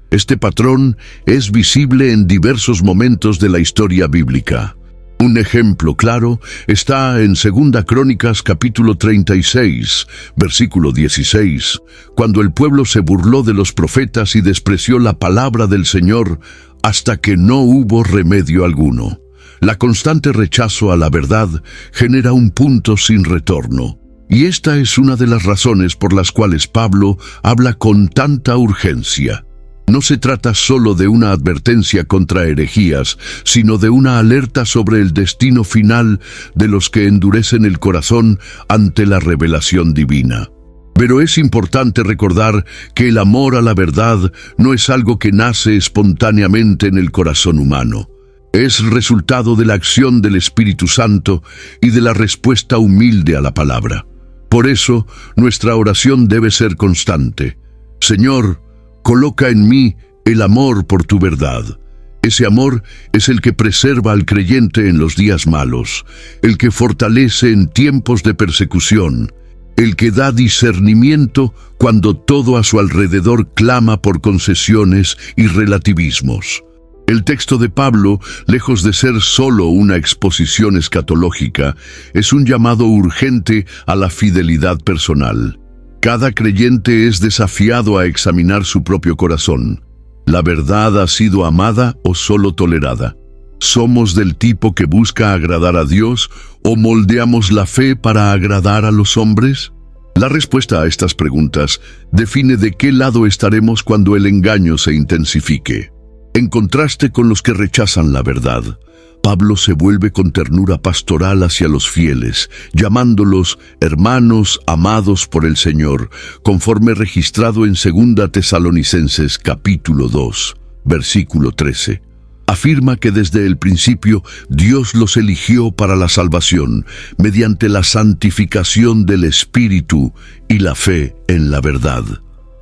Este patrón es visible en diversos momentos de la historia bíblica. Un ejemplo claro está en 2 Crónicas capítulo 36, versículo 16, cuando el pueblo se burló de los profetas y despreció la palabra del Señor hasta que no hubo remedio alguno. La constante rechazo a la verdad genera un punto sin retorno, y esta es una de las razones por las cuales Pablo habla con tanta urgencia. No se trata solo de una advertencia contra herejías, sino de una alerta sobre el destino final de los que endurecen el corazón ante la revelación divina. Pero es importante recordar que el amor a la verdad no es algo que nace espontáneamente en el corazón humano. Es resultado de la acción del Espíritu Santo y de la respuesta humilde a la palabra. Por eso, nuestra oración debe ser constante. Señor, coloca en mí el amor por tu verdad. Ese amor es el que preserva al creyente en los días malos, el que fortalece en tiempos de persecución, el que da discernimiento cuando todo a su alrededor clama por concesiones y relativismos. El texto de Pablo, lejos de ser solo una exposición escatológica, es un llamado urgente a la fidelidad personal. Cada creyente es desafiado a examinar su propio corazón. ¿La verdad ha sido amada o solo tolerada? ¿Somos del tipo que busca agradar a Dios o moldeamos la fe para agradar a los hombres? La respuesta a estas preguntas define de qué lado estaremos cuando el engaño se intensifique. En contraste con los que rechazan la verdad, Pablo se vuelve con ternura pastoral hacia los fieles, llamándolos hermanos amados por el Señor, conforme registrado en 2 Tesalonicenses capítulo 2, versículo 13. Afirma que desde el principio Dios los eligió para la salvación, mediante la santificación del Espíritu y la fe en la verdad.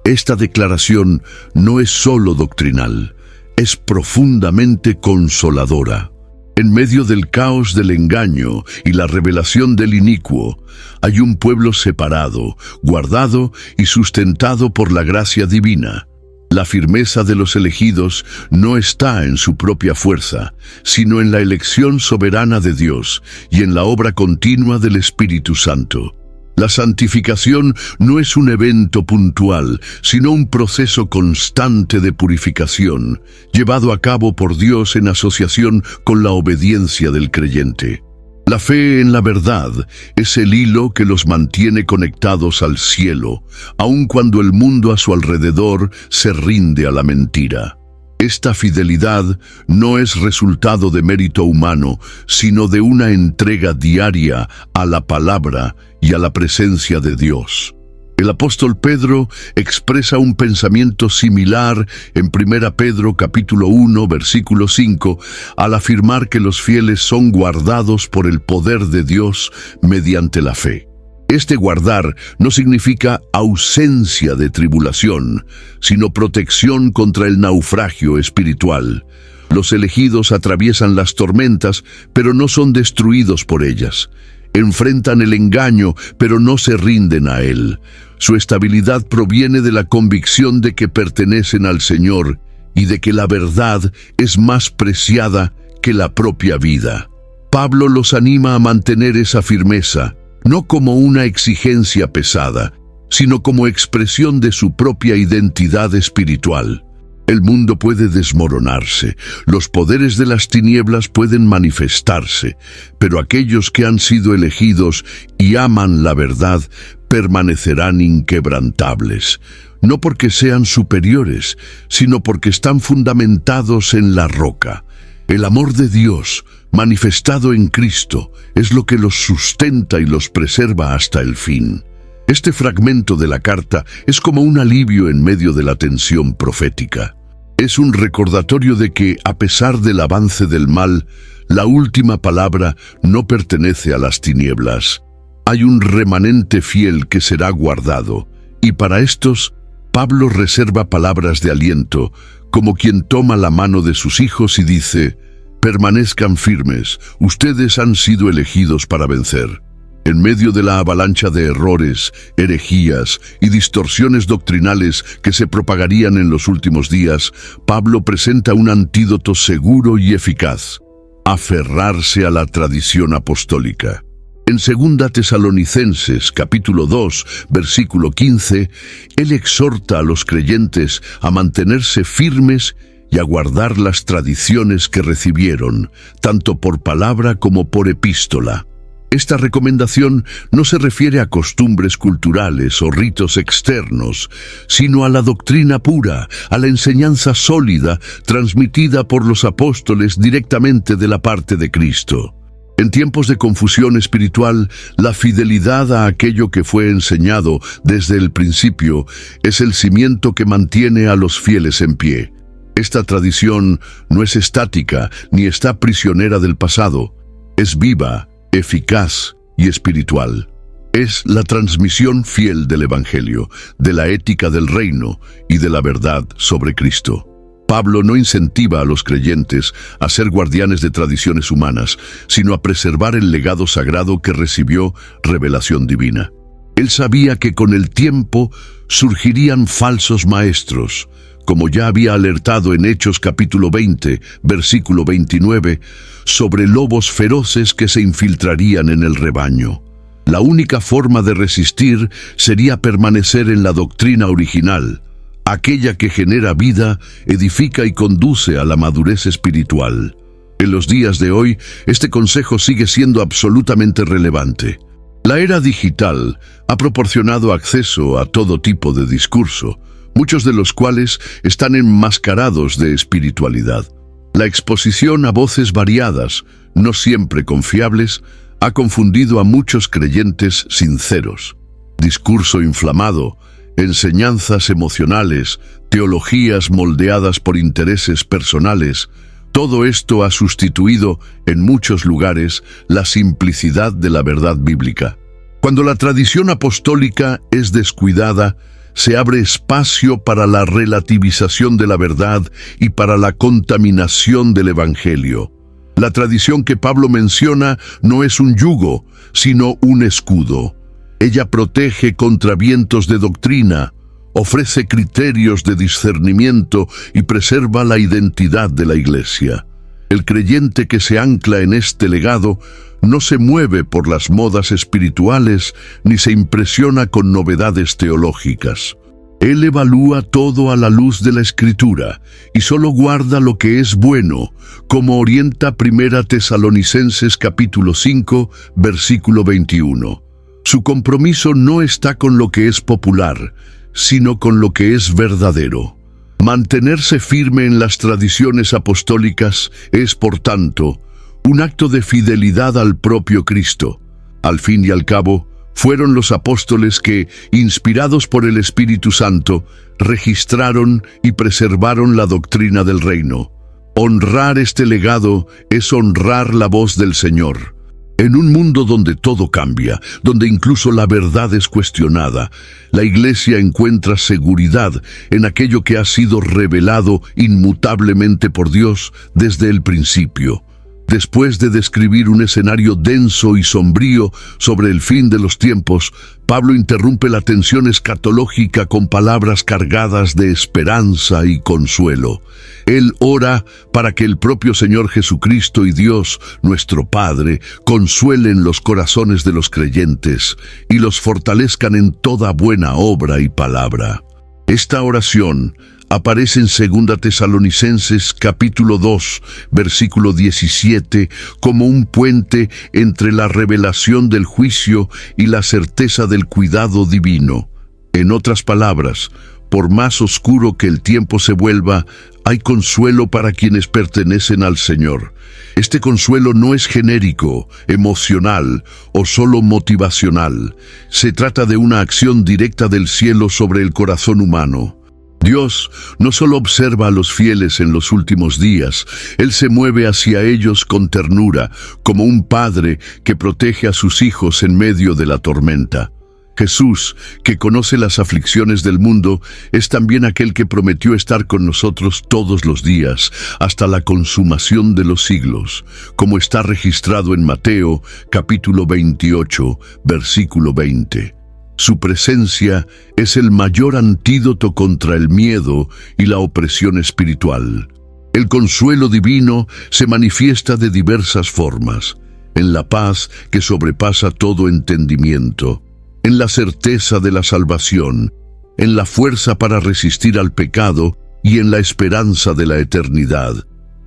Esta declaración no es solo doctrinal, es profundamente consoladora. En medio del caos del engaño y la revelación del inicuo, hay un pueblo separado, guardado y sustentado por la gracia divina. La firmeza de los elegidos no está en su propia fuerza, sino en la elección soberana de Dios y en la obra continua del Espíritu Santo. La santificación no es un evento puntual, sino un proceso constante de purificación, llevado a cabo por Dios en asociación con la obediencia del creyente. La fe en la verdad es el hilo que los mantiene conectados al cielo, aun cuando el mundo a su alrededor se rinde a la mentira. Esta fidelidad no es resultado de mérito humano, sino de una entrega diaria a la palabra y a la presencia de Dios. El apóstol Pedro expresa un pensamiento similar en 1 Pedro capítulo 1, versículo 5, al afirmar que los fieles son guardados por el poder de Dios mediante la fe. Este guardar no significa ausencia de tribulación, sino protección contra el naufragio espiritual. Los elegidos atraviesan las tormentas, pero no son destruidos por ellas. Enfrentan el engaño, pero no se rinden a él. Su estabilidad proviene de la convicción de que pertenecen al Señor y de que la verdad es más preciada que la propia vida. Pablo los anima a mantener esa firmeza, no como una exigencia pesada, sino como expresión de su propia identidad espiritual. El mundo puede desmoronarse, los poderes de las tinieblas pueden manifestarse, pero aquellos que han sido elegidos y aman la verdad permanecerán inquebrantables, no porque sean superiores, sino porque están fundamentados en la roca. El amor de Dios, manifestado en Cristo, es lo que los sustenta y los preserva hasta el fin. Este fragmento de la carta es como un alivio en medio de la tensión profética. Es un recordatorio de que, a pesar del avance del mal, la última palabra no pertenece a las tinieblas. Hay un remanente fiel que será guardado, y para estos, Pablo reserva palabras de aliento, como quien toma la mano de sus hijos y dice: permanezcan firmes, ustedes han sido elegidos para vencer. En medio de la avalancha de errores, herejías y distorsiones doctrinales que se propagarían en los últimos días, Pablo presenta un antídoto seguro y eficaz: aferrarse a la tradición apostólica. En 2 Tesalonicenses capítulo 2, versículo 15, él exhorta a los creyentes a mantenerse firmes y a guardar las tradiciones que recibieron, tanto por palabra como por epístola. Esta recomendación no se refiere a costumbres culturales o ritos externos, sino a la doctrina pura, a la enseñanza sólida transmitida por los apóstoles directamente de la parte de Cristo. En tiempos de confusión espiritual, la fidelidad a aquello que fue enseñado desde el principio es el cimiento que mantiene a los fieles en pie. Esta tradición no es estática ni está prisionera del pasado, es viva, eficaz y espiritual. Es la transmisión fiel del Evangelio, de la ética del reino y de la verdad sobre Cristo. Pablo no incentiva a los creyentes a ser guardianes de tradiciones humanas, sino a preservar el legado sagrado que recibió revelación divina. Él sabía que con el tiempo surgirían falsos maestros, como ya había alertado en Hechos capítulo 20, versículo 29, sobre lobos feroces que se infiltrarían en el rebaño. La única forma de resistir sería permanecer en la doctrina original, aquella que genera vida, edifica y conduce a la madurez espiritual. En los días de hoy, este consejo sigue siendo absolutamente relevante. La era digital ha proporcionado acceso a todo tipo de discurso. muchos de los cuales están enmascarados de espiritualidad. La exposición a voces variadas, no siempre confiables, ha confundido a muchos creyentes sinceros. Discurso inflamado, enseñanzas emocionales, teologías moldeadas por intereses personales, todo esto ha sustituido, en muchos lugares, la simplicidad de la verdad bíblica. Cuando la tradición apostólica es descuidada, se abre espacio para la relativización de la verdad y para la contaminación del Evangelio. La tradición que Pablo menciona no es un yugo, sino un escudo. Ella protege contra vientos de doctrina, ofrece criterios de discernimiento y preserva la identidad de la Iglesia. El creyente que se ancla en este legado no se mueve por las modas espirituales ni se impresiona con novedades teológicas. Él evalúa todo a la luz de la Escritura y solo guarda lo que es bueno, como orienta 1 Tesalonicenses capítulo 5, versículo 21. Su compromiso no está con lo que es popular, sino con lo que es verdadero. Mantenerse firme en las tradiciones apostólicas es, por tanto, un acto de fidelidad al propio Cristo. Al fin y al cabo, fueron los apóstoles que, inspirados por el Espíritu Santo, registraron y preservaron la doctrina del reino. Honrar este legado es honrar la voz del Señor. En un mundo donde todo cambia, donde incluso la verdad es cuestionada, la Iglesia encuentra seguridad en aquello que ha sido revelado inmutablemente por Dios desde el principio. Después de describir un escenario denso y sombrío sobre el fin de los tiempos, Pablo interrumpe la tensión escatológica con palabras cargadas de esperanza y consuelo. Él ora para que el propio Señor Jesucristo y Dios, nuestro Padre, consuelen los corazones de los creyentes y los fortalezcan en toda buena obra y palabra. Esta oración aparece en 2 Tesalonicenses capítulo 2, versículo 17, como un puente entre la revelación del juicio y la certeza del cuidado divino. En otras palabras, por más oscuro que el tiempo se vuelva, hay consuelo para quienes pertenecen al Señor. Este consuelo no es genérico, emocional o solo motivacional. Se trata de una acción directa del cielo sobre el corazón humano. Dios no solo observa a los fieles en los últimos días, Él se mueve hacia ellos con ternura, como un padre que protege a sus hijos en medio de la tormenta. Jesús, que conoce las aflicciones del mundo, es también aquel que prometió estar con nosotros todos los días, hasta la consumación de los siglos, como está registrado en Mateo, capítulo 28, versículo 20. Su presencia es el mayor antídoto contra el miedo y la opresión espiritual. El consuelo divino se manifiesta de diversas formas, en la paz que sobrepasa todo entendimiento, en la certeza de la salvación, en la fuerza para resistir al pecado y en la esperanza de la eternidad.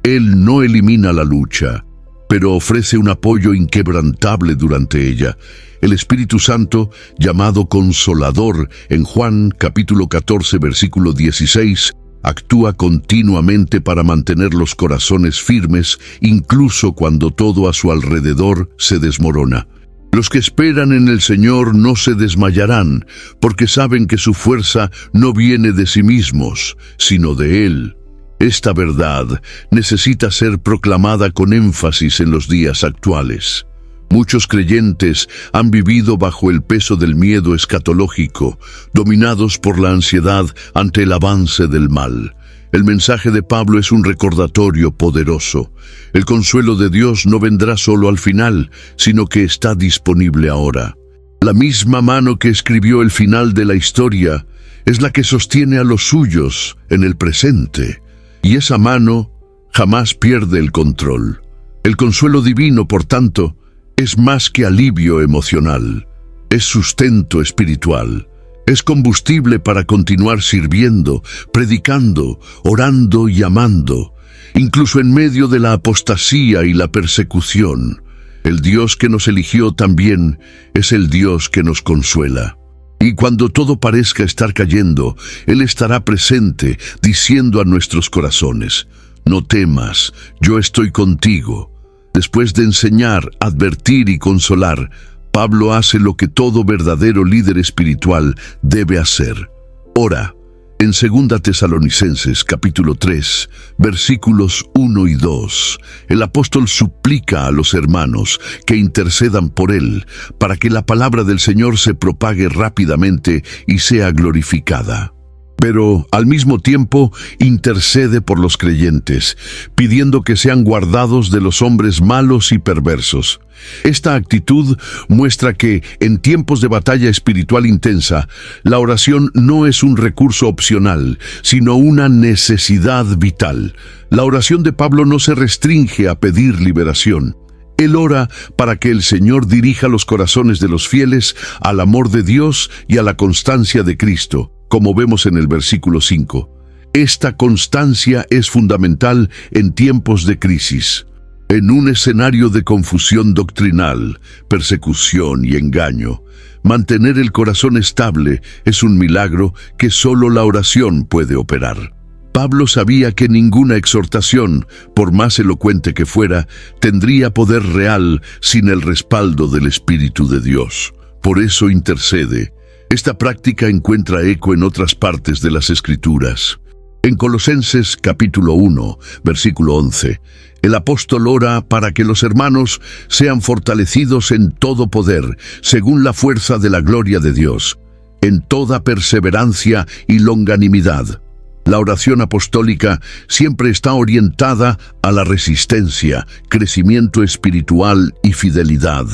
Él no elimina la lucha, pero ofrece un apoyo inquebrantable durante ella. El Espíritu Santo, llamado Consolador en Juan capítulo 14 versículo 16, actúa continuamente para mantener los corazones firmes, incluso cuando todo a su alrededor se desmorona. Los que esperan en el Señor no se desmayarán, porque saben que su fuerza no viene de sí mismos, sino de Él. Esta verdad necesita ser proclamada con énfasis en los días actuales. Muchos creyentes han vivido bajo el peso del miedo escatológico, dominados por la ansiedad ante el avance del mal. El mensaje de Pablo es un recordatorio poderoso. El consuelo de Dios no vendrá solo al final, sino que está disponible ahora. La misma mano que escribió el final de la historia es la que sostiene a los suyos en el presente. Y esa mano jamás pierde el control. El consuelo divino, por tanto, es más que alivio emocional. Es sustento espiritual. Es combustible para continuar sirviendo, predicando, orando y amando, incluso en medio de la apostasía y la persecución. El Dios que nos eligió también es el Dios que nos consuela. Y cuando todo parezca estar cayendo, Él estará presente, diciendo a nuestros corazones: no temas, yo estoy contigo. Después de enseñar, advertir y consolar, Pablo hace lo que todo verdadero líder espiritual debe hacer: ora. En 2 Tesalonicenses capítulo 3, versículos 1 y 2, el apóstol suplica a los hermanos que intercedan por él, para que la palabra del Señor se propague rápidamente y sea glorificada. Pero al mismo tiempo intercede por los creyentes, pidiendo que sean guardados de los hombres malos y perversos. Esta actitud muestra que, en tiempos de batalla espiritual intensa, la oración no es un recurso opcional, sino una necesidad vital. La oración de Pablo no se restringe a pedir liberación. Él ora para que el Señor dirija los corazones de los fieles al amor de Dios y a la constancia de Cristo, como vemos en el versículo 5. Esta constancia es fundamental en tiempos de crisis. En un escenario de confusión doctrinal, persecución y engaño, mantener el corazón estable es un milagro que solo la oración puede operar. Pablo sabía que ninguna exhortación, por más elocuente que fuera, tendría poder real sin el respaldo del Espíritu de Dios. Por eso intercede. Esta práctica encuentra eco en otras partes de las Escrituras. En Colosenses capítulo 1, versículo 11, el apóstol ora para que los hermanos sean fortalecidos en todo poder, según la fuerza de la gloria de Dios, en toda perseverancia y longanimidad. La oración apostólica siempre está orientada a la resistencia, crecimiento espiritual y fidelidad.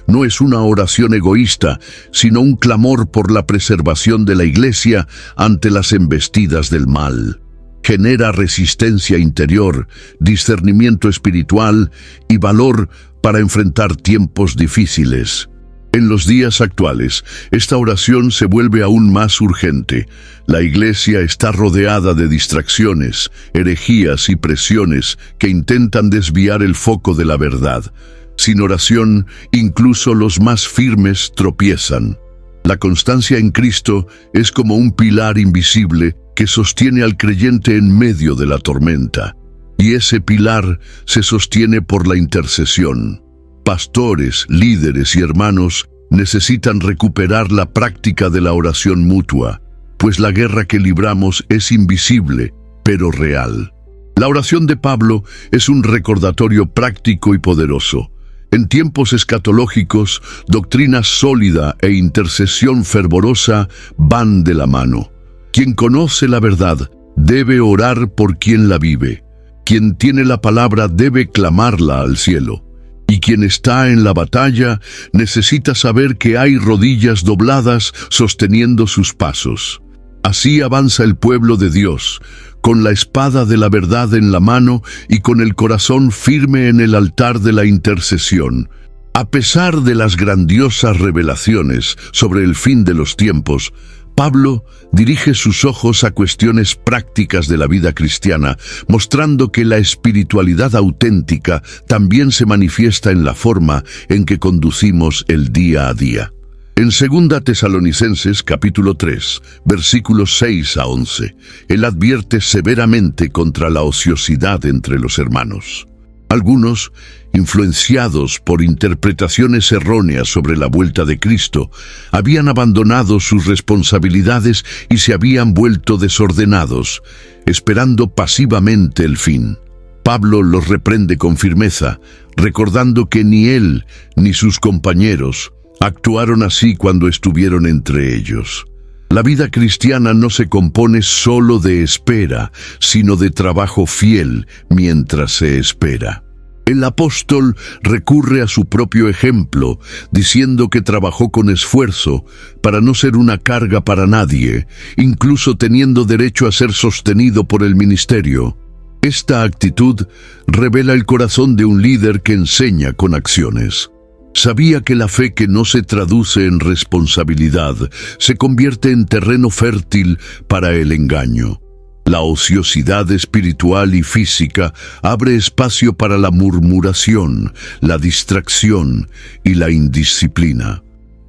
No es una oración egoísta, sino un clamor por la preservación de la Iglesia ante las embestidas del mal. Genera resistencia interior, discernimiento espiritual y valor para enfrentar tiempos difíciles. En los días actuales, esta oración se vuelve aún más urgente. La Iglesia está rodeada de distracciones, herejías y presiones que intentan desviar el foco de la verdad. Sin oración, incluso los más firmes tropiezan. La constancia en Cristo es como un pilar invisible que sostiene al creyente en medio de la tormenta. Y ese pilar se sostiene por la intercesión. Pastores, líderes y hermanos necesitan recuperar la práctica de la oración mutua, pues la guerra que libramos es invisible, pero real. La oración de Pablo es un recordatorio práctico y poderoso. En tiempos escatológicos, doctrina sólida e intercesión fervorosa van de la mano. Quien conoce la verdad debe orar por quien la vive. Quien tiene la palabra debe clamarla al cielo. Y quien está en la batalla necesita saber que hay rodillas dobladas sosteniendo sus pasos. Así avanza el pueblo de Dios, con la espada de la verdad en la mano y con el corazón firme en el altar de la intercesión. A pesar de las grandiosas revelaciones sobre el fin de los tiempos, Pablo dirige sus ojos a cuestiones prácticas de la vida cristiana, mostrando que la espiritualidad auténtica también se manifiesta en la forma en que conducimos el día a día. En 2 Tesalonicenses capítulo 3, versículos 6 a 11, él advierte severamente contra la ociosidad entre los hermanos. Algunos, influenciados por interpretaciones erróneas sobre la vuelta de Cristo, habían abandonado sus responsabilidades y se habían vuelto desordenados, esperando pasivamente el fin. Pablo los reprende con firmeza, recordando que ni él ni sus compañeros actuaron así cuando estuvieron entre ellos. La vida cristiana no se compone solo de espera, sino de trabajo fiel mientras se espera. El apóstol recurre a su propio ejemplo, diciendo que trabajó con esfuerzo para no ser una carga para nadie, incluso teniendo derecho a ser sostenido por el ministerio. Esta actitud revela el corazón de un líder que enseña con acciones. Sabía que la fe que no se traduce en responsabilidad se convierte en terreno fértil para el engaño. La ociosidad espiritual y física abre espacio para la murmuración, la distracción y la indisciplina.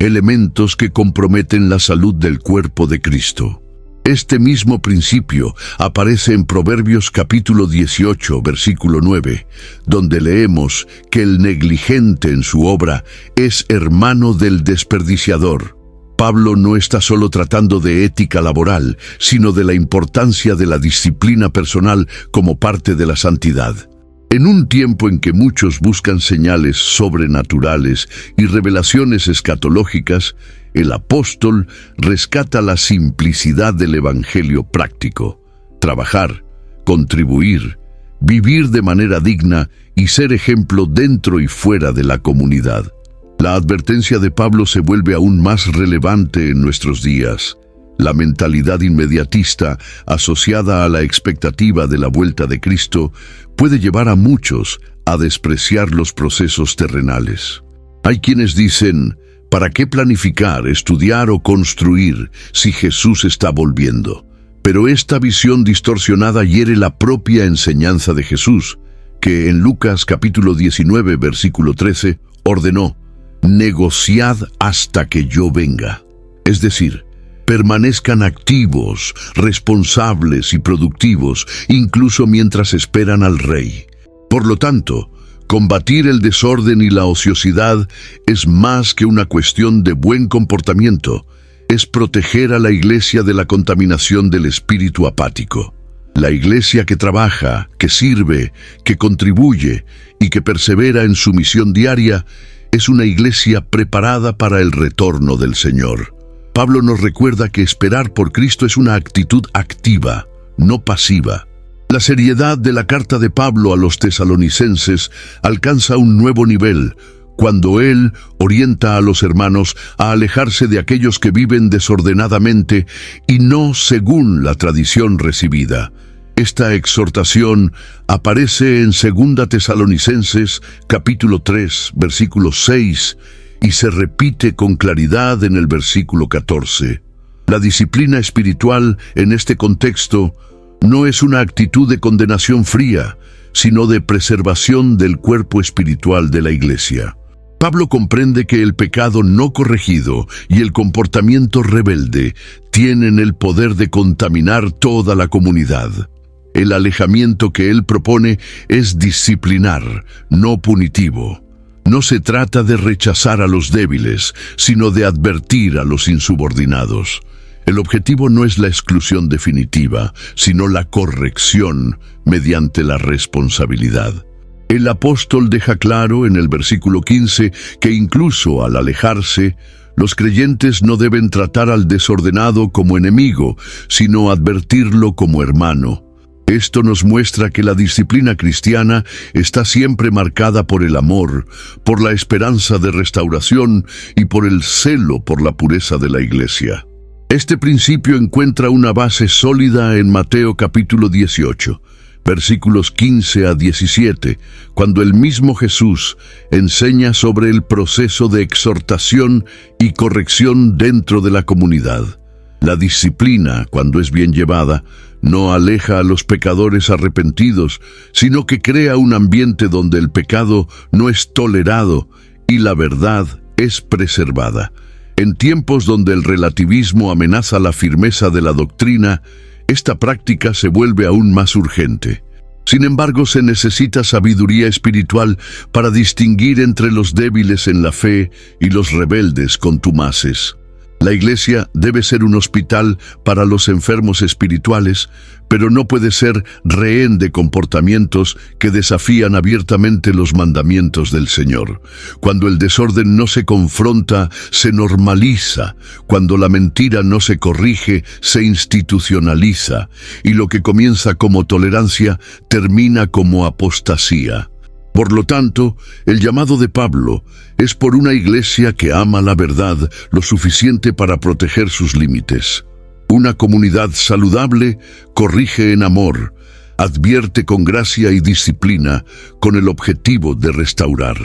elementos que comprometen la salud del cuerpo de Cristo. Este mismo principio aparece en Proverbios capítulo 18, versículo 9, donde leemos que el negligente en su obra es hermano del desperdiciador. Pablo no está solo tratando de ética laboral, sino de la importancia de la disciplina personal como parte de la santidad. En un tiempo en que muchos buscan señales sobrenaturales y revelaciones escatológicas, el apóstol rescata la simplicidad del evangelio práctico: trabajar, contribuir, vivir de manera digna y ser ejemplo dentro y fuera de la comunidad. La advertencia de Pablo se vuelve aún más relevante en nuestros días. La mentalidad inmediatista, asociada a la expectativa de la vuelta de Cristo, puede llevar a muchos a despreciar los procesos terrenales. Hay quienes dicen: ¿para qué planificar, estudiar o construir si Jesús está volviendo? Pero esta visión distorsionada hiere la propia enseñanza de Jesús, que en Lucas capítulo 19, versículo 13, ordenó: negociad hasta que yo venga. Es decir, permanezcan activos, responsables y productivos, incluso mientras esperan al Rey. Por lo tanto, combatir el desorden y la ociosidad es más que una cuestión de buen comportamiento, es proteger a la iglesia de la contaminación del espíritu apático. La iglesia que trabaja, que sirve, que contribuye y que persevera en su misión diaria es una iglesia preparada para el retorno del Señor. Pablo nos recuerda que esperar por Cristo es una actitud activa, no pasiva. La seriedad de la carta de Pablo a los tesalonicenses alcanza un nuevo nivel cuando él orienta a los hermanos a alejarse de aquellos que viven desordenadamente y no según la tradición recibida. Esta exhortación aparece en 2 Tesalonicenses capítulo 3, versículo 6, y se repite con claridad en el versículo 14. La disciplina espiritual en este contexto no es una actitud de condenación fría, sino de preservación del cuerpo espiritual de la iglesia. Pablo comprende que el pecado no corregido y el comportamiento rebelde tienen el poder de contaminar toda la comunidad. El alejamiento que él propone es disciplinar, no punitivo. No se trata de rechazar a los débiles, sino de advertir a los insubordinados. El objetivo no es la exclusión definitiva, sino la corrección mediante la responsabilidad. El apóstol deja claro en el versículo 15 que incluso al alejarse, los creyentes no deben tratar al desordenado como enemigo, sino advertirlo como hermano. Esto nos muestra que la disciplina cristiana está siempre marcada por el amor, por la esperanza de restauración y por el celo por la pureza de la iglesia. Este principio encuentra una base sólida en Mateo capítulo 18, versículos 15 a 17, cuando el mismo Jesús enseña sobre el proceso de exhortación y corrección dentro de la comunidad. La disciplina, cuando es bien llevada, no aleja a los pecadores arrepentidos, sino que crea un ambiente donde el pecado no es tolerado y la verdad es preservada. En tiempos donde el relativismo amenaza la firmeza de la doctrina, esta práctica se vuelve aún más urgente. Sin embargo, se necesita sabiduría espiritual para distinguir entre los débiles en la fe y los rebeldes contumaces. La iglesia debe ser un hospital para los enfermos espirituales, pero no puede ser rehén de comportamientos que desafían abiertamente los mandamientos del Señor. Cuando el desorden no se confronta, se normaliza. Cuando la mentira no se corrige, se institucionaliza. Y lo que comienza como tolerancia, termina como apostasía. Por lo tanto, el llamado de Pablo es por una iglesia que ama la verdad lo suficiente para proteger sus límites. Una comunidad saludable corrige en amor, advierte con gracia y disciplina con el objetivo de restaurar.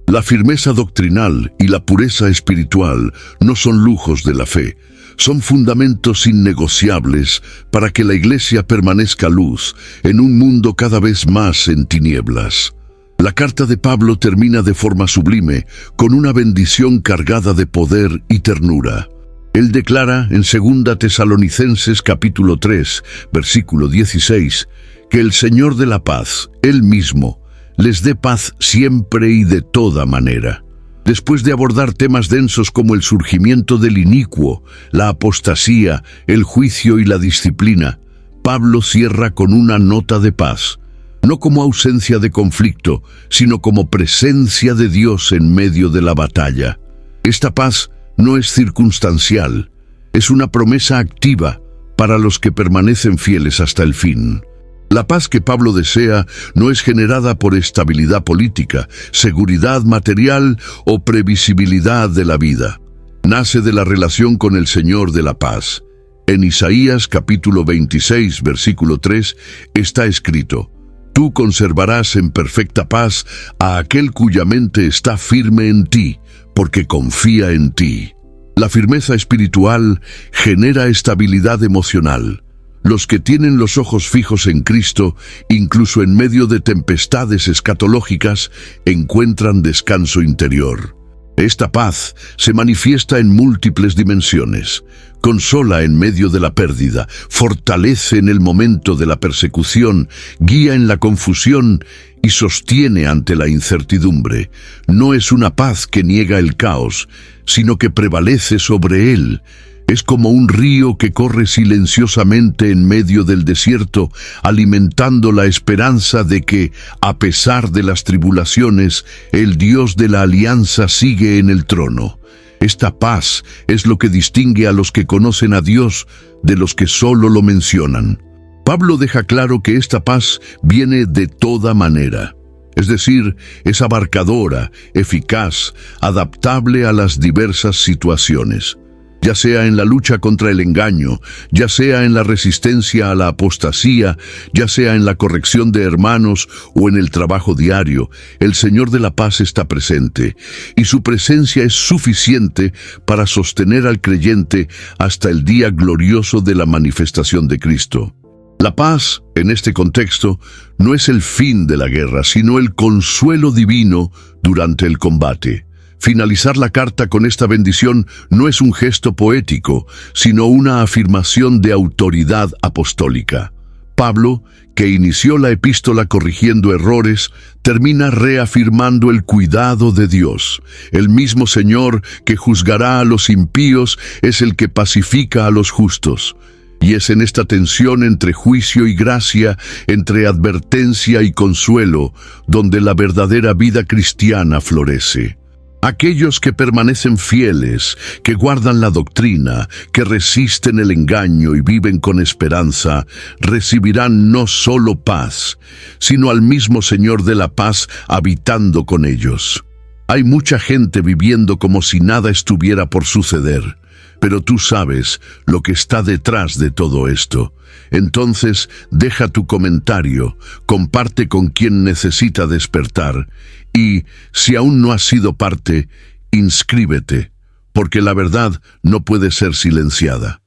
La firmeza doctrinal y la pureza espiritual no son lujos de la fe, son fundamentos innegociables para que la iglesia permanezca luz en un mundo cada vez más en tinieblas. La carta de Pablo termina de forma sublime, con una bendición cargada de poder y ternura. Él declara en 2 Tesalonicenses capítulo 3, versículo 16, que el Señor de la paz, Él mismo, les dé paz siempre y de toda manera. Después de abordar temas densos como el surgimiento del inicuo, la apostasía, el juicio y la disciplina, Pablo cierra con una nota de paz, no como ausencia de conflicto, sino como presencia de Dios en medio de la batalla. Esta paz no es circunstancial, es una promesa activa para los que permanecen fieles hasta el fin. La paz que Pablo desea no es generada por estabilidad política, seguridad material o previsibilidad de la vida. Nace de la relación con el Señor de la paz. En Isaías capítulo 26, versículo 3, está escrito: Tú conservarás en perfecta paz a aquel cuya mente está firme en ti, porque confía en ti. La firmeza espiritual genera estabilidad emocional. Los que tienen los ojos fijos en Cristo, incluso en medio de tempestades escatológicas, encuentran descanso interior. Esta paz se manifiesta en múltiples dimensiones. Consola en medio de la pérdida, fortalece en el momento de la persecución, guía en la confusión y sostiene ante la incertidumbre. No es una paz que niega el caos, sino que prevalece sobre él. Es como un río que corre silenciosamente en medio del desierto, alimentando la esperanza de que, a pesar de las tribulaciones, el Dios de la alianza sigue en el trono. Esta paz es lo que distingue a los que conocen a Dios de los que solo lo mencionan. Pablo deja claro que esta paz viene de toda manera. Es decir, es abarcadora, eficaz, adaptable a las diversas situaciones. Ya sea en la lucha contra el engaño, ya sea en la resistencia a la apostasía, ya sea en la corrección de hermanos o en el trabajo diario, el Señor de la paz está presente, y su presencia es suficiente para sostener al creyente hasta el día glorioso de la manifestación de Cristo. La paz, en este contexto, no es el fin de la guerra, sino el consuelo divino durante el combate. Finalizar la carta con esta bendición no es un gesto poético, sino una afirmación de autoridad apostólica. Pablo, que inició la epístola corrigiendo errores, termina reafirmando el cuidado de Dios. El mismo Señor que juzgará a los impíos es el que pacifica a los justos. Y es en esta tensión entre juicio y gracia, entre advertencia y consuelo, donde la verdadera vida cristiana florece. Aquellos que permanecen fieles, que guardan la doctrina, que resisten el engaño y viven con esperanza, recibirán no solo paz, sino al mismo Señor de la paz habitando con ellos. Hay mucha gente viviendo como si nada estuviera por suceder, pero tú sabes lo que está detrás de todo esto. Entonces, deja tu comentario, comparte con quien necesita despertar y, si aún no has sido parte, inscríbete, porque la verdad no puede ser silenciada.